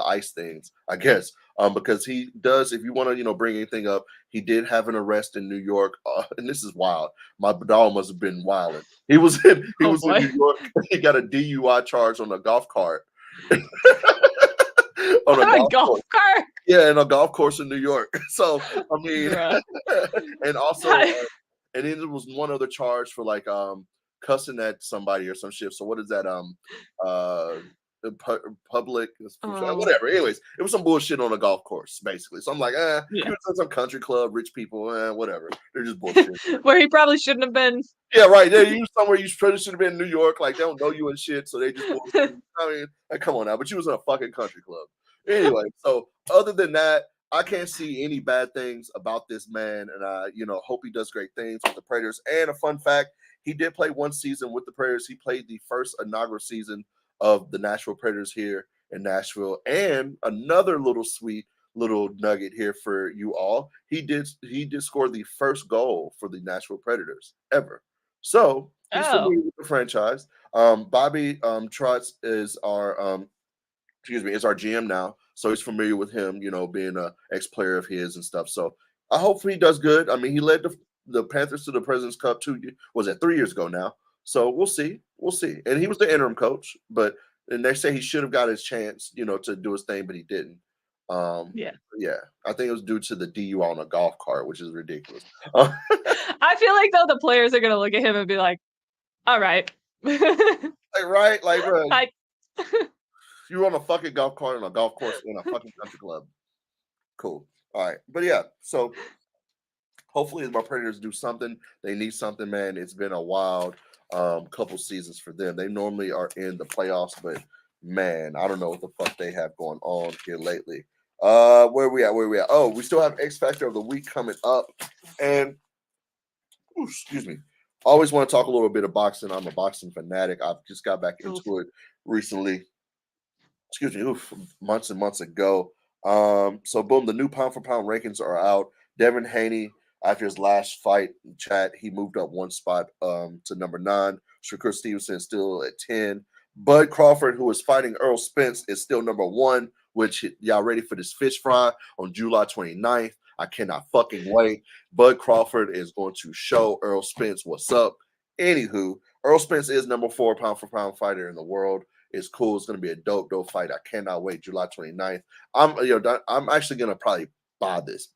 ice things, I guess. Because he does, if you want to, bring anything up, he did have an arrest in New York, and this is wild. My dog must have been wilding. He was in Oh New boy. York. He got a DUI charge on a golf cart. on a On a golf golf course. cart. Yeah, in a golf course in New York. So I mean, Bruh. and also, and then there was one other charge for like cussing at somebody or some shit. So what is that? Uh, public Oh, whatever. Anyways, it was some bullshit on a golf course basically. So I'm like, he yeah. was in some country club, rich people, whatever. They're just bullshit. Where he probably shouldn't have been. Yeah, right. There, you somewhere you should have been in New York. Like they don't know you and shit, so they just bullshit. I mean, like, come on now. But you was in a fucking country club. Anyway, so other than that, I can't see any bad things about this man, and I, hope he does great things with the Predators. And a fun fact, he did play one season with the Predators. He played the first inaugural season of the Nashville Predators here in Nashville. And another little sweet little nugget here for you all. He did score the first goal for the Nashville Predators ever. So he's Oh, familiar with the franchise. Bobby Trotz is our GM now, so he's familiar with him. Being a ex-player of his and stuff. So I hope he does good. I mean, he led the Panthers to the President's Cup 3 years ago now. So we'll see, And he was the interim coach, and they say he should have got his chance, to do his thing, but he didn't. yeah. Yeah, I think it was due to the DUI on a golf cart, which is ridiculous. I feel like though the players are gonna look at him and be like, "All right." Like, right? Like, bro, I you're on a fucking golf cart on a golf course in a fucking country club. Cool. All right. But yeah, so hopefully my Predators do something. They need something, man. It's been a wild couple seasons for them. They normally are in the playoffs, but man, I don't know what the fuck they have going on here lately. Where we at? Where we at? Oh, we still have X Factor of the week coming up. And excuse me. I always want to talk a little bit of boxing. I'm a boxing fanatic. I've just got back into it recently. Excuse me, months and months ago. So boom, the new pound for pound rankings are out. Devin Haney, after his last fight in chat, he moved up one spot to number 9. Shakur Stevenson is still at 10. Bud Crawford, who is fighting Earl Spence, is still number 1, which y'all ready for this fish fry on July 29th. I cannot fucking wait. Bud Crawford is going to show Earl Spence what's up. Anywho, Earl Spence is number 4 pound for pound fighter in the world. It's cool. It's going to be a dope fight. I cannot wait. July 29th. I'm actually going to probably buy this.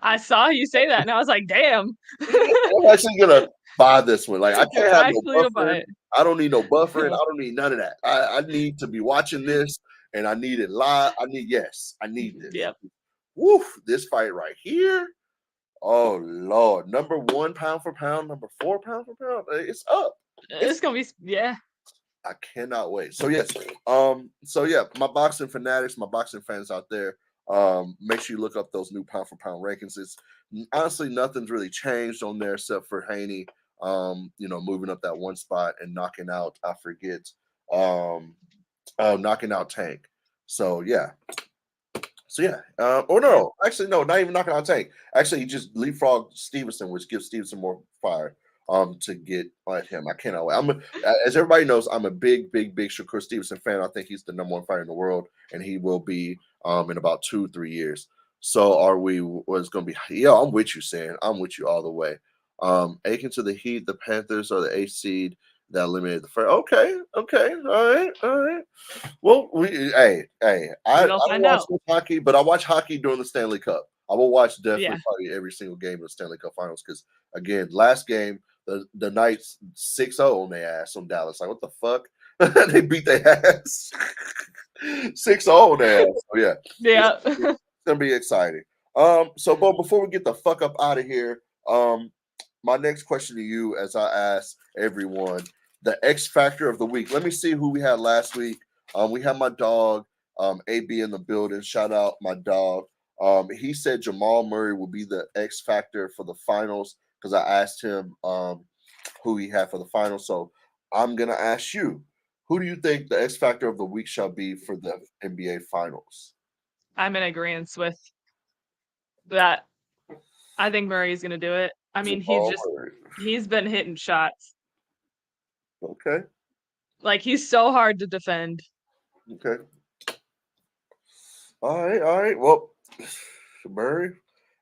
I saw you say that and I was like, "Damn." I'm actually going to buy this one. Like, I You're can't have no actually gonna buy buffering. it. I don't need no buffering. Oh, I don't need none of that. I need to be watching this, and I need it live. I need this. yep. Woof, this fight right here. Oh, Lord. Number 1 pound for pound, number 4 pound for pound. It's up. It's gonna be yeah. I cannot wait. So yes, my boxing fanatics, my boxing fans out there, make sure you look up those new pound for pound rankings. It's honestly nothing's really changed on there except for Haney, moving up that one spot and knocking out, I forget, knocking out Tank. So yeah. No, actually no, not even knocking out Tank. Actually, he just leapfrogged Stevenson, which gives Stevenson more fire. to get at him. I cannot wait. As everybody knows, I'm a big Shakur Stevenson fan. I think he's the #1 fighter in the world, and he will be in about 2-3 years. So are we? What's going to be? Yeah, I'm with you, Sam. I'm with you all the way. Aiken to the Heat, the Panthers are the 8th seed that eliminated the first. Okay, all right. Well, I We'll don't find watch out. much hockey, but I watch hockey during the Stanley Cup. I will watch definitely Yeah. probably every single game of the Stanley Cup Finals because again, last game the Knights 6-0 on their ass on Dallas. Like what the fuck? They beat their ass 6-0 on their ass. So yeah, Yeah. it's gonna be exciting. So Bo, before we get the fuck up out of here, my next question to you, as I ask everyone, the X factor of the week. Let me see who we had last week. We had my dog, AB in the building. Shout out my dog. He said Jamal Murray will be the X factor for the finals because I asked him who he had for the finals. So I'm gonna ask you, who do you think the X factor of the week shall be for the NBA finals? I'm in agreement with that. I think Murray's going to do it. I mean, Jamal Murray. he's been hitting shots. Okay. Like he's so hard to defend. Okay. All right. Well, Murray.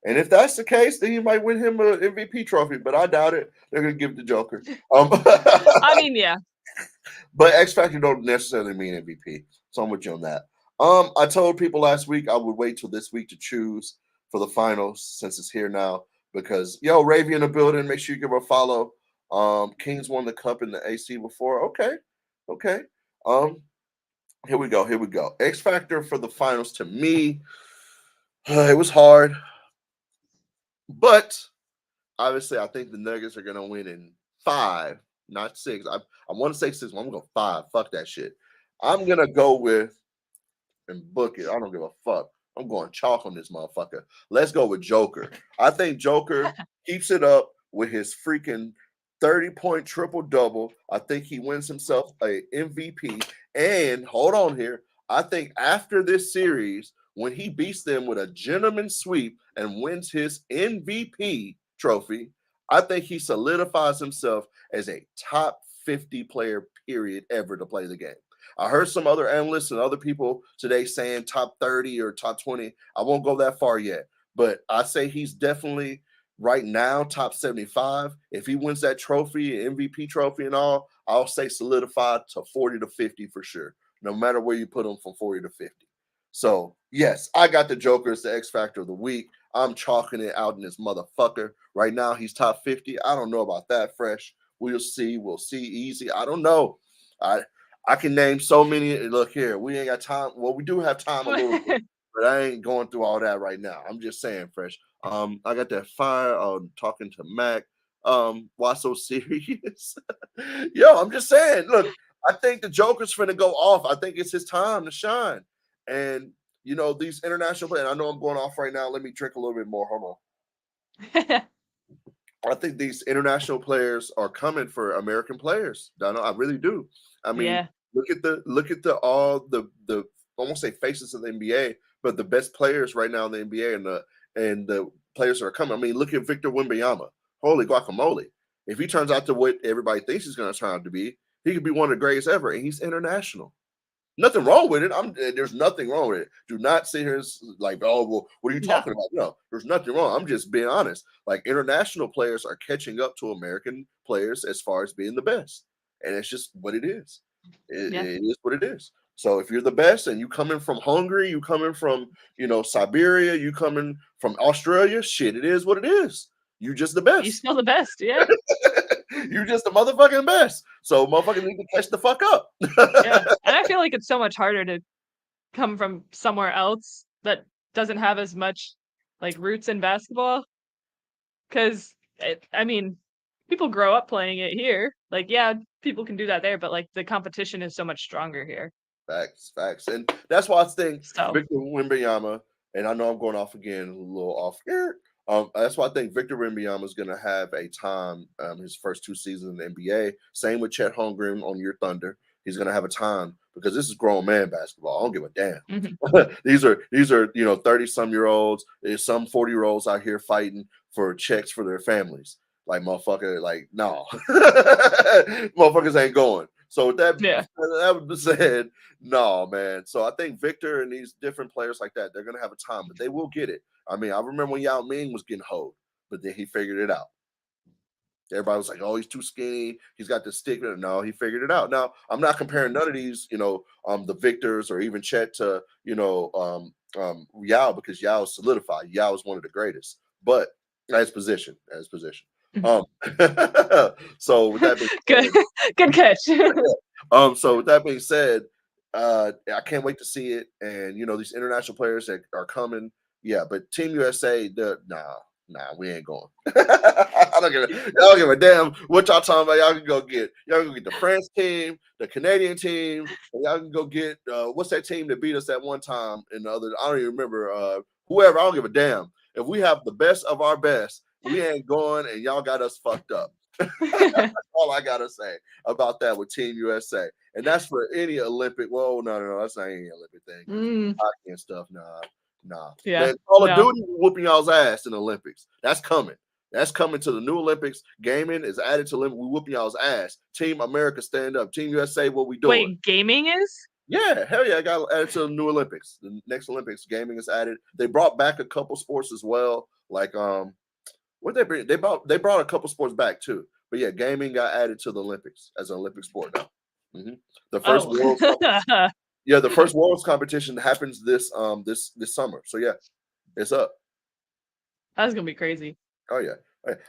And if that's the case, then you might win him an MVP trophy, but I doubt it. They're gonna give it to Joker. I mean, yeah. But X Factor don't necessarily mean MVP. So I'm with you on that. I told people last week I would wait till this week to choose for the finals since it's here now. Because Ravy in the building, make sure you give her a follow. Kings won the cup in the AC before. Okay. Here we go. X Factor for the finals to me, it was hard, but obviously I think the Nuggets are gonna win in 5, not 6. I want to say 6. I'm gonna go 5. Fuck that shit. I'm gonna go with and book it. I don't give a fuck. I'm going chalk on this motherfucker. Let's go with Joker. I think Joker keeps it up with his freaking 30-point triple double. I think he wins himself a MVP. And hold on here. I think after this series, when he beats them with a gentleman sweep and wins his MVP trophy, I think he solidifies himself as a top 50 player, period, ever to play the game. I heard some other analysts and other people today saying top 30 or top 20. I won't go that far yet, but I say he's definitely right now top 75. If he wins that trophy, MVP trophy and all, I'll say solidified to 40 to 50 for sure, no matter where you put him from 40 to 50. So, yes, I got the Joker as the X Factor of the week. I'm chalking it out in this motherfucker. Right now, he's top 50. I don't know about that, Fresh. We'll see. Easy. I don't know. I can name so many. Look here, we ain't got time. Well, we do have time a little bit, but I ain't going through all that right now. I'm just saying, Fresh. I got that fire talking to Mac. Why so serious? Yo, I'm just saying. Look, I think the Joker's finna go off. I think it's his time to shine. And these international players. I know I'm going off right now. Let me drink a little bit more. Hold on. I think these international players are coming for American players. Donna, I really do. I mean, yeah. look at the all the I won't say faces of the NBA, but the best players right now in the NBA and the players that are coming. I mean, look at Victor Wembanyama. Holy guacamole! If he turns out to what everybody thinks he's going to turn out to be, he could be one of the greatest ever, and he's international. Nothing wrong with it. There's nothing wrong with it. Do not sit here and like, oh, well, what are you talking about? No, there's nothing wrong. I'm just being honest. Like international players are catching up to American players as far as being the best, and it's just what it is. It is what it is. So if you're the best and you coming from Hungary, you coming from Siberia, you coming from Australia, shit, it is what it is. You just the best. You're still the best, yeah. You just the motherfucking best. So motherfuckers need to catch the fuck up. Yeah. And I feel like it's so much harder to come from somewhere else that doesn't have as much like roots in basketball. Cause I mean, people grow up playing it here. Like, yeah, people can do that there, but like the competition is so much stronger here. Facts. And that's why I think So. Victor Wembanyama, and I know I'm going off again, a little off here. That's why I think Victor Wembanyama is going to have a time his first 2 seasons in the NBA. Same with Chet Holmgren on your Thunder. He's going to have a time because this is grown man basketball. I don't give a damn. Mm-hmm. These are 30-some-year-olds. There's some 40-year-olds out here fighting for checks for their families. Like motherfucker, like no, motherfuckers ain't going. So with that was said, no, man. So I think Victor and these different players like that, they're gonna have a time, but they will get it. I mean, I remember when Yao Ming was getting hoed, but then he figured it out. Everybody was like, "Oh, he's too skinny. He's got the stick." No, he figured it out. Now, I'm not comparing none of these, the victors or even Chet to, Yao, because Yao is solidified. Yao is one of the greatest, but as position. Um, so with that being good, said, good catch. so with that being said, I can't wait to see it. And these international players that are coming, yeah. But Team USA, nah, we ain't going. I don't give a damn what y'all talking about. Y'all can go get the France team, the Canadian team, and y'all can go get what's that team that beat us that one time in the other. I don't even remember whoever. I don't give a damn. If we have the best of our best, we ain't going, and y'all got us fucked up. That's all I gotta say about that with Team USA, and that's for any Olympic. Well, no, that's not any Olympic thing. Hockey and stuff, nah. Yeah, Man, Call of Duty whooping y'all's ass in the Olympics. That's coming. That's coming to the new Olympics. Gaming is added to Olympics. We whooping y'all's ass. Team America, stand up. Team USA, what we doing? Wait, gaming is? Yeah, hell yeah, I got added to the new Olympics. The next Olympics, gaming is added. They brought back a couple sports as well, like what they bring? They brought a couple sports back too. But yeah, gaming got added to the Olympics as an Olympic sport now. The first the first Worlds competition happens this summer. So yeah, it's up. That's gonna be crazy. Oh yeah.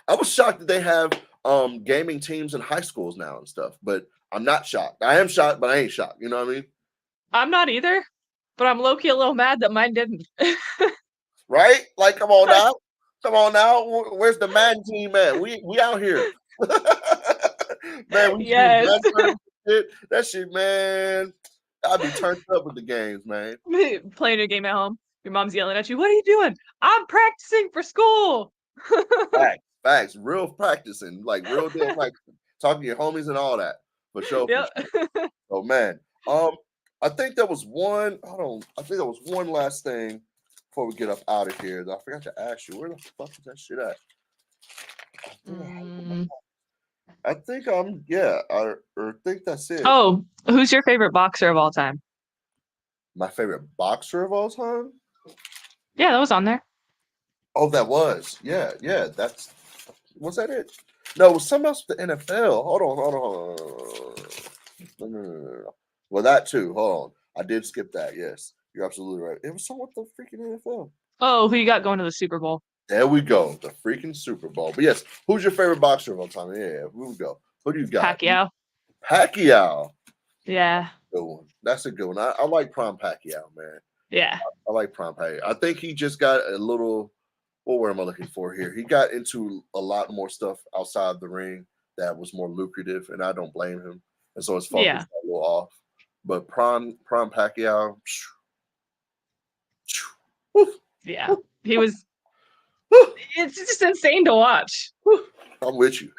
I was shocked that they have gaming teams in high schools now and stuff, but I'm not shocked. I am shocked, but I ain't shocked. You know what I mean? I'm not either, but I'm low-key a little mad that mine didn't. Right? Like, come on now. Come on now. Where's the Madden team at? We out here. Man, we yes. shit. That shit, man. I'd be turned up with the games, man. Playing a game at home. Your mom's yelling at you. What are you doing? I'm practicing for school. Facts. Real practicing. Like real deal practicing. Talking to your homies and all that. For sure. Yep. Oh man. I think there was one. Hold on. I think there was one last thing before we get up out of here. I forgot to ask you. Where the fuck is that shit at? I think I think that's it. Oh, who's your favorite boxer of all time? My favorite boxer of all time? Yeah, that was on there. Oh, that was. Yeah. Was that it? No, it was something else with the NFL. Hold on. No. Well, that too. Hold on. I did skip that. Yes. You're absolutely right. It was something with the freaking NFL. Oh, who you got going to the Super Bowl? There we go. The freaking Super Bowl. But yes, who's your favorite boxer of all time? Yeah, here we go. Who do you got? Pacquiao. Yeah. Good one. That's a good one. I like Prime Pacquiao, man. Yeah. I like Prime Pacquiao. I think he just got a little, what word am I looking for here? He got into a lot more stuff outside the ring that was more lucrative, and I don't blame him. And so his focus got a little off. But Prime Pacquiao, yeah, he was. It's just insane to watch. I'm with you.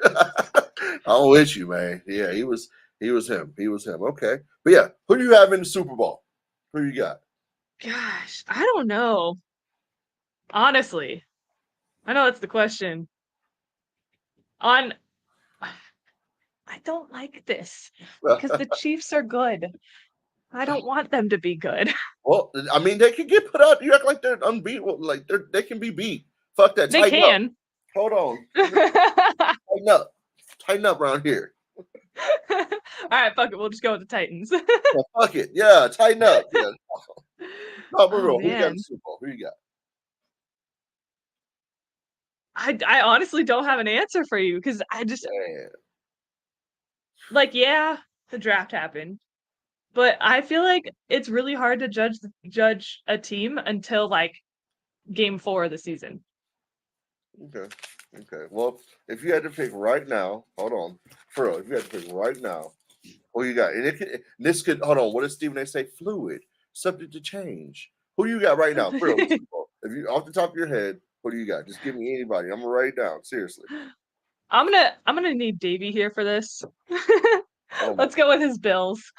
I'm with you, man. Yeah, he was him. Okay. But yeah, who do you have in the Super Bowl? Who you got? Gosh, I don't know. Honestly, I know that's the question. I don't like this because the Chiefs are good. I don't want them to be good. Well, I mean, they can get put out. You act like they're unbeatable. Like they can be beat. Fuck that. They can. Up. Hold on. Tighten up around here. All right, fuck it. We'll just go with the Titans. Yeah, fuck it. Yeah, tighten up. Yeah. No, but real. Who you got in the Super Bowl? Who you got? I honestly don't have an answer for you because I just the draft happened, but I feel like it's really hard to judge a team until like game 4 of the season. Okay. Well, if you had to pick right now, hold on, for real, if you had to pick right now, who you got? And this could hold on. What does Stephen A. say? Fluid, subject to change. Who you got right now? For real, if you off the top of your head, what do you got? Just give me anybody. I'm gonna write it down. Seriously. I'm gonna need Davey here for this. Let's go with his Bills.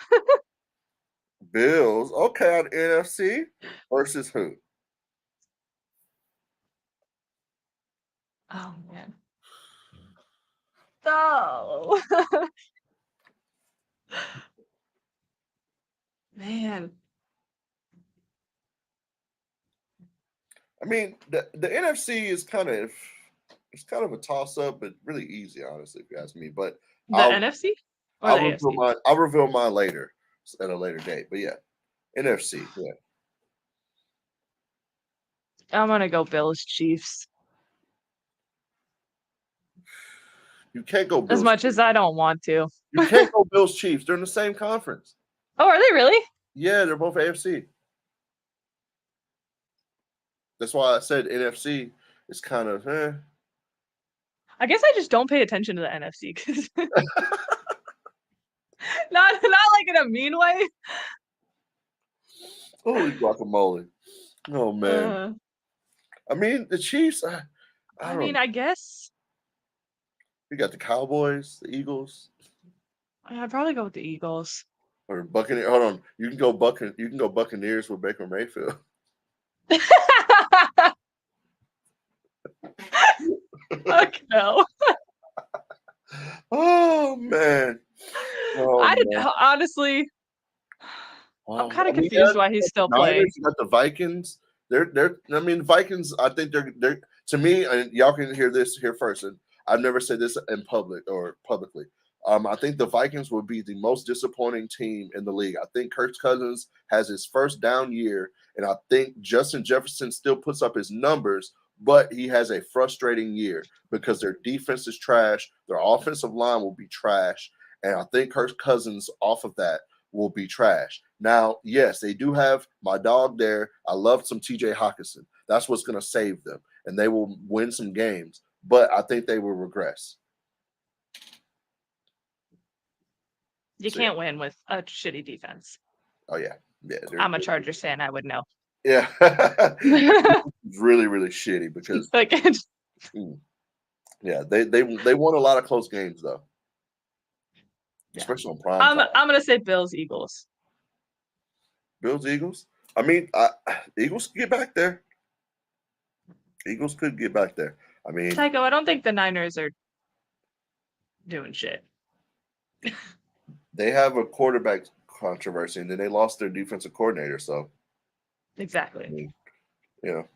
Bills. Okay, on NFC versus who? Oh man. No. Man. I mean, the NFC is kind of it's kind of a toss up, but really easy, honestly, if you ask me. But The I'll NFC or the AFC? I'll reveal mine later at a later date. But yeah, NFC. Yeah, I'm gonna go Bills Chiefs. you can't go As Bills. much as I don't want to. You can't go Bills Chiefs. They're in the same conference. Oh, are they really? Yeah, they're both AFC. That's why I said NFC is kind of I guess I just don't pay attention to the NFC because not like in a mean way. Holy guacamole. Oh man. I mean the Chiefs, I I don't mean, know. I guess You got the Cowboys, the Eagles, I'd probably go with the Eagles. or Buccaneers. Hold on. You can go Buccaneers with Baker Mayfield. Fuck no. Oh man. Oh I did man. honestly. I'm Oh, kind I of mean, yeah, confused why you he's got the still Niners, playing. you got the Vikings. They're. I mean, Vikings. I think they're to me, and y'all can hear this here first. And I've never said this in public or publicly. I think the Vikings would be the most disappointing team in the league. I think Kirk Cousins has his first down year, and I think Justin Jefferson still puts up his numbers, but he has a frustrating year because their defense is trash, their offensive line will be trash, and I think Kirk Cousins off of that will be trash. Now, yes, they do have my dog there. I love some TJ Hawkinson. That's what's going to save them, and they will win some games, but I think they will regress. You So, yeah. can't win with a shitty defense. Oh, yeah. Yeah. I'm a Chargers fan. I would know. Yeah. Really, really shitty because, Like, yeah, they won a lot of close games, though, yeah. especially on prime time. I'm gonna say Bills Eagles. Bills, Eagles. I mean, Eagles could get back there. Eagles could get back there. I mean, Tycho, I don't think the Niners are doing shit. they have a quarterback controversy, and then they lost their defensive coordinator. So, Exactly. I mean, you know,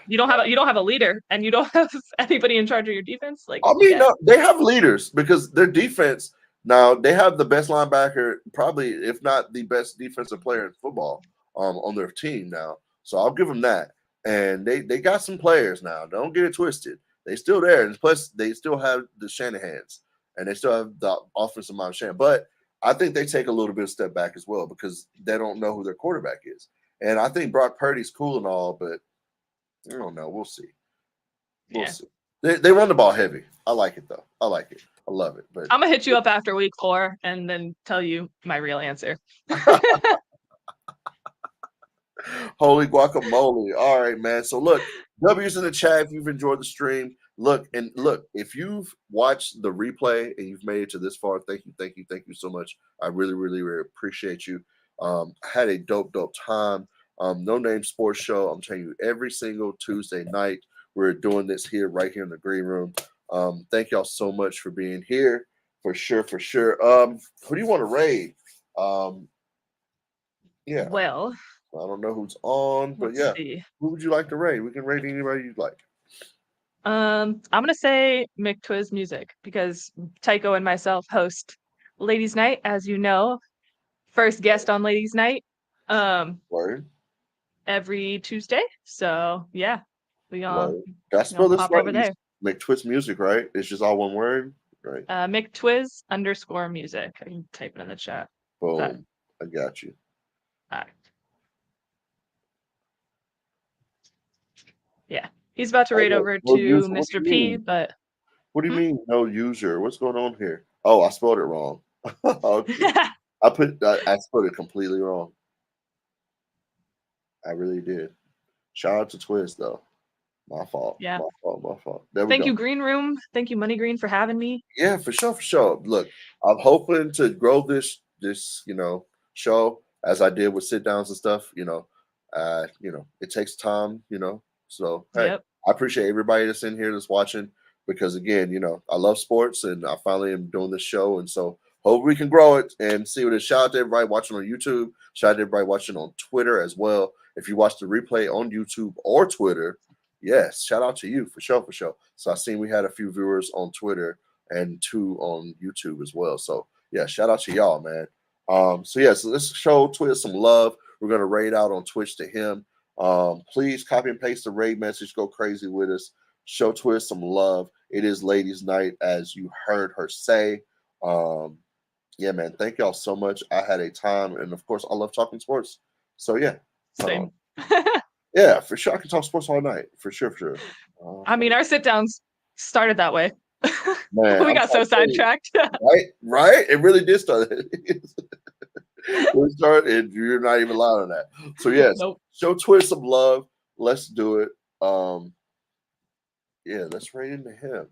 you don't have a leader, and you don't have anybody in charge of your defense. Like, I mean, yeah. no, they have leaders because their defense now they have the best linebacker, probably if not the best defensive player in football, on their team now. So I'll give them that. And they got some players now. Don't get it twisted. They still there, and plus they still have the Shanahan's, and they still have the offensive mind of Shanahan. But I think they take a little bit of step back as well because they don't know who their quarterback is. And I think Brock Purdy's cool and all, but I don't know. We'll see. We'll see. They run the ball heavy. I like it though. I like it. I love it. But I'm gonna hit you up after week 4 and then tell you my real answer. Holy guacamole. All right, man. So look, W's in the chat if you've enjoyed the stream. Look, if you've watched the replay and you've made it to this far, thank you so much. I really, really, really appreciate you. I had a dope time. No Name Sports Show. I'm telling you, every single Tuesday night, we're doing this here, right here in the green room. Thank y'all so much for being here. For sure. Who do you want to raid? Yeah. Well, I don't know who's on, but let's yeah. see. Who would you like to raid? We can raid anybody you'd like. I'm gonna say McTwiz Music because Tycho and myself host Ladies Night, as you know, first guest on Ladies Night. Word. Every Tuesday. So yeah, we Word. Did I spell this pop right? over there. McTwist Music, right? It's just all one word, right? McTwiz_music. I can type it in the chat. Boom. I got you. All right. Yeah, he's about to raid over to user. Mr. P, but what do you mean no user? What's going on here? Oh, I spelled it wrong. Okay. I spelled it completely wrong. I really did. Shout out to Twiz though. My fault. Yeah. My fault. There we go. Thank you, Green Room. Thank you, Money Green, for having me. Yeah, for sure. Look, I'm hoping to grow this show as I did with sit downs and stuff. It takes time. So hey, Yep. I appreciate everybody that's in here that's watching. because again, I love sports and I finally am doing this show. And so hope we can grow it and see what it is. Shout out to everybody watching on YouTube. Shout out to everybody watching on Twitter as well. If you watch the replay on YouTube or Twitter, yes, shout out to you for sure, for sure. So I seen we had a few viewers on Twitter and 2 on YouTube as well. So yeah, shout out to y'all, man. So let's show Twitter some love. We're gonna raid out on Twitch to him. Please copy and paste the raid message. Go crazy with us. Show Twitter some love. It is ladies' night, as you heard her say. Yeah, man. Thank y'all so much. I had a time, and of course, I love talking sports. So yeah, Same. yeah, for sure. I can talk sports all night, for sure, for sure. I mean, our sit downs started that way. Man, we got so sidetracked. Right. It really did start. We started, and you're not even allowed on that. So yes, Nope. show Twitter some love. Let's do it. Yeah, let's raid into him.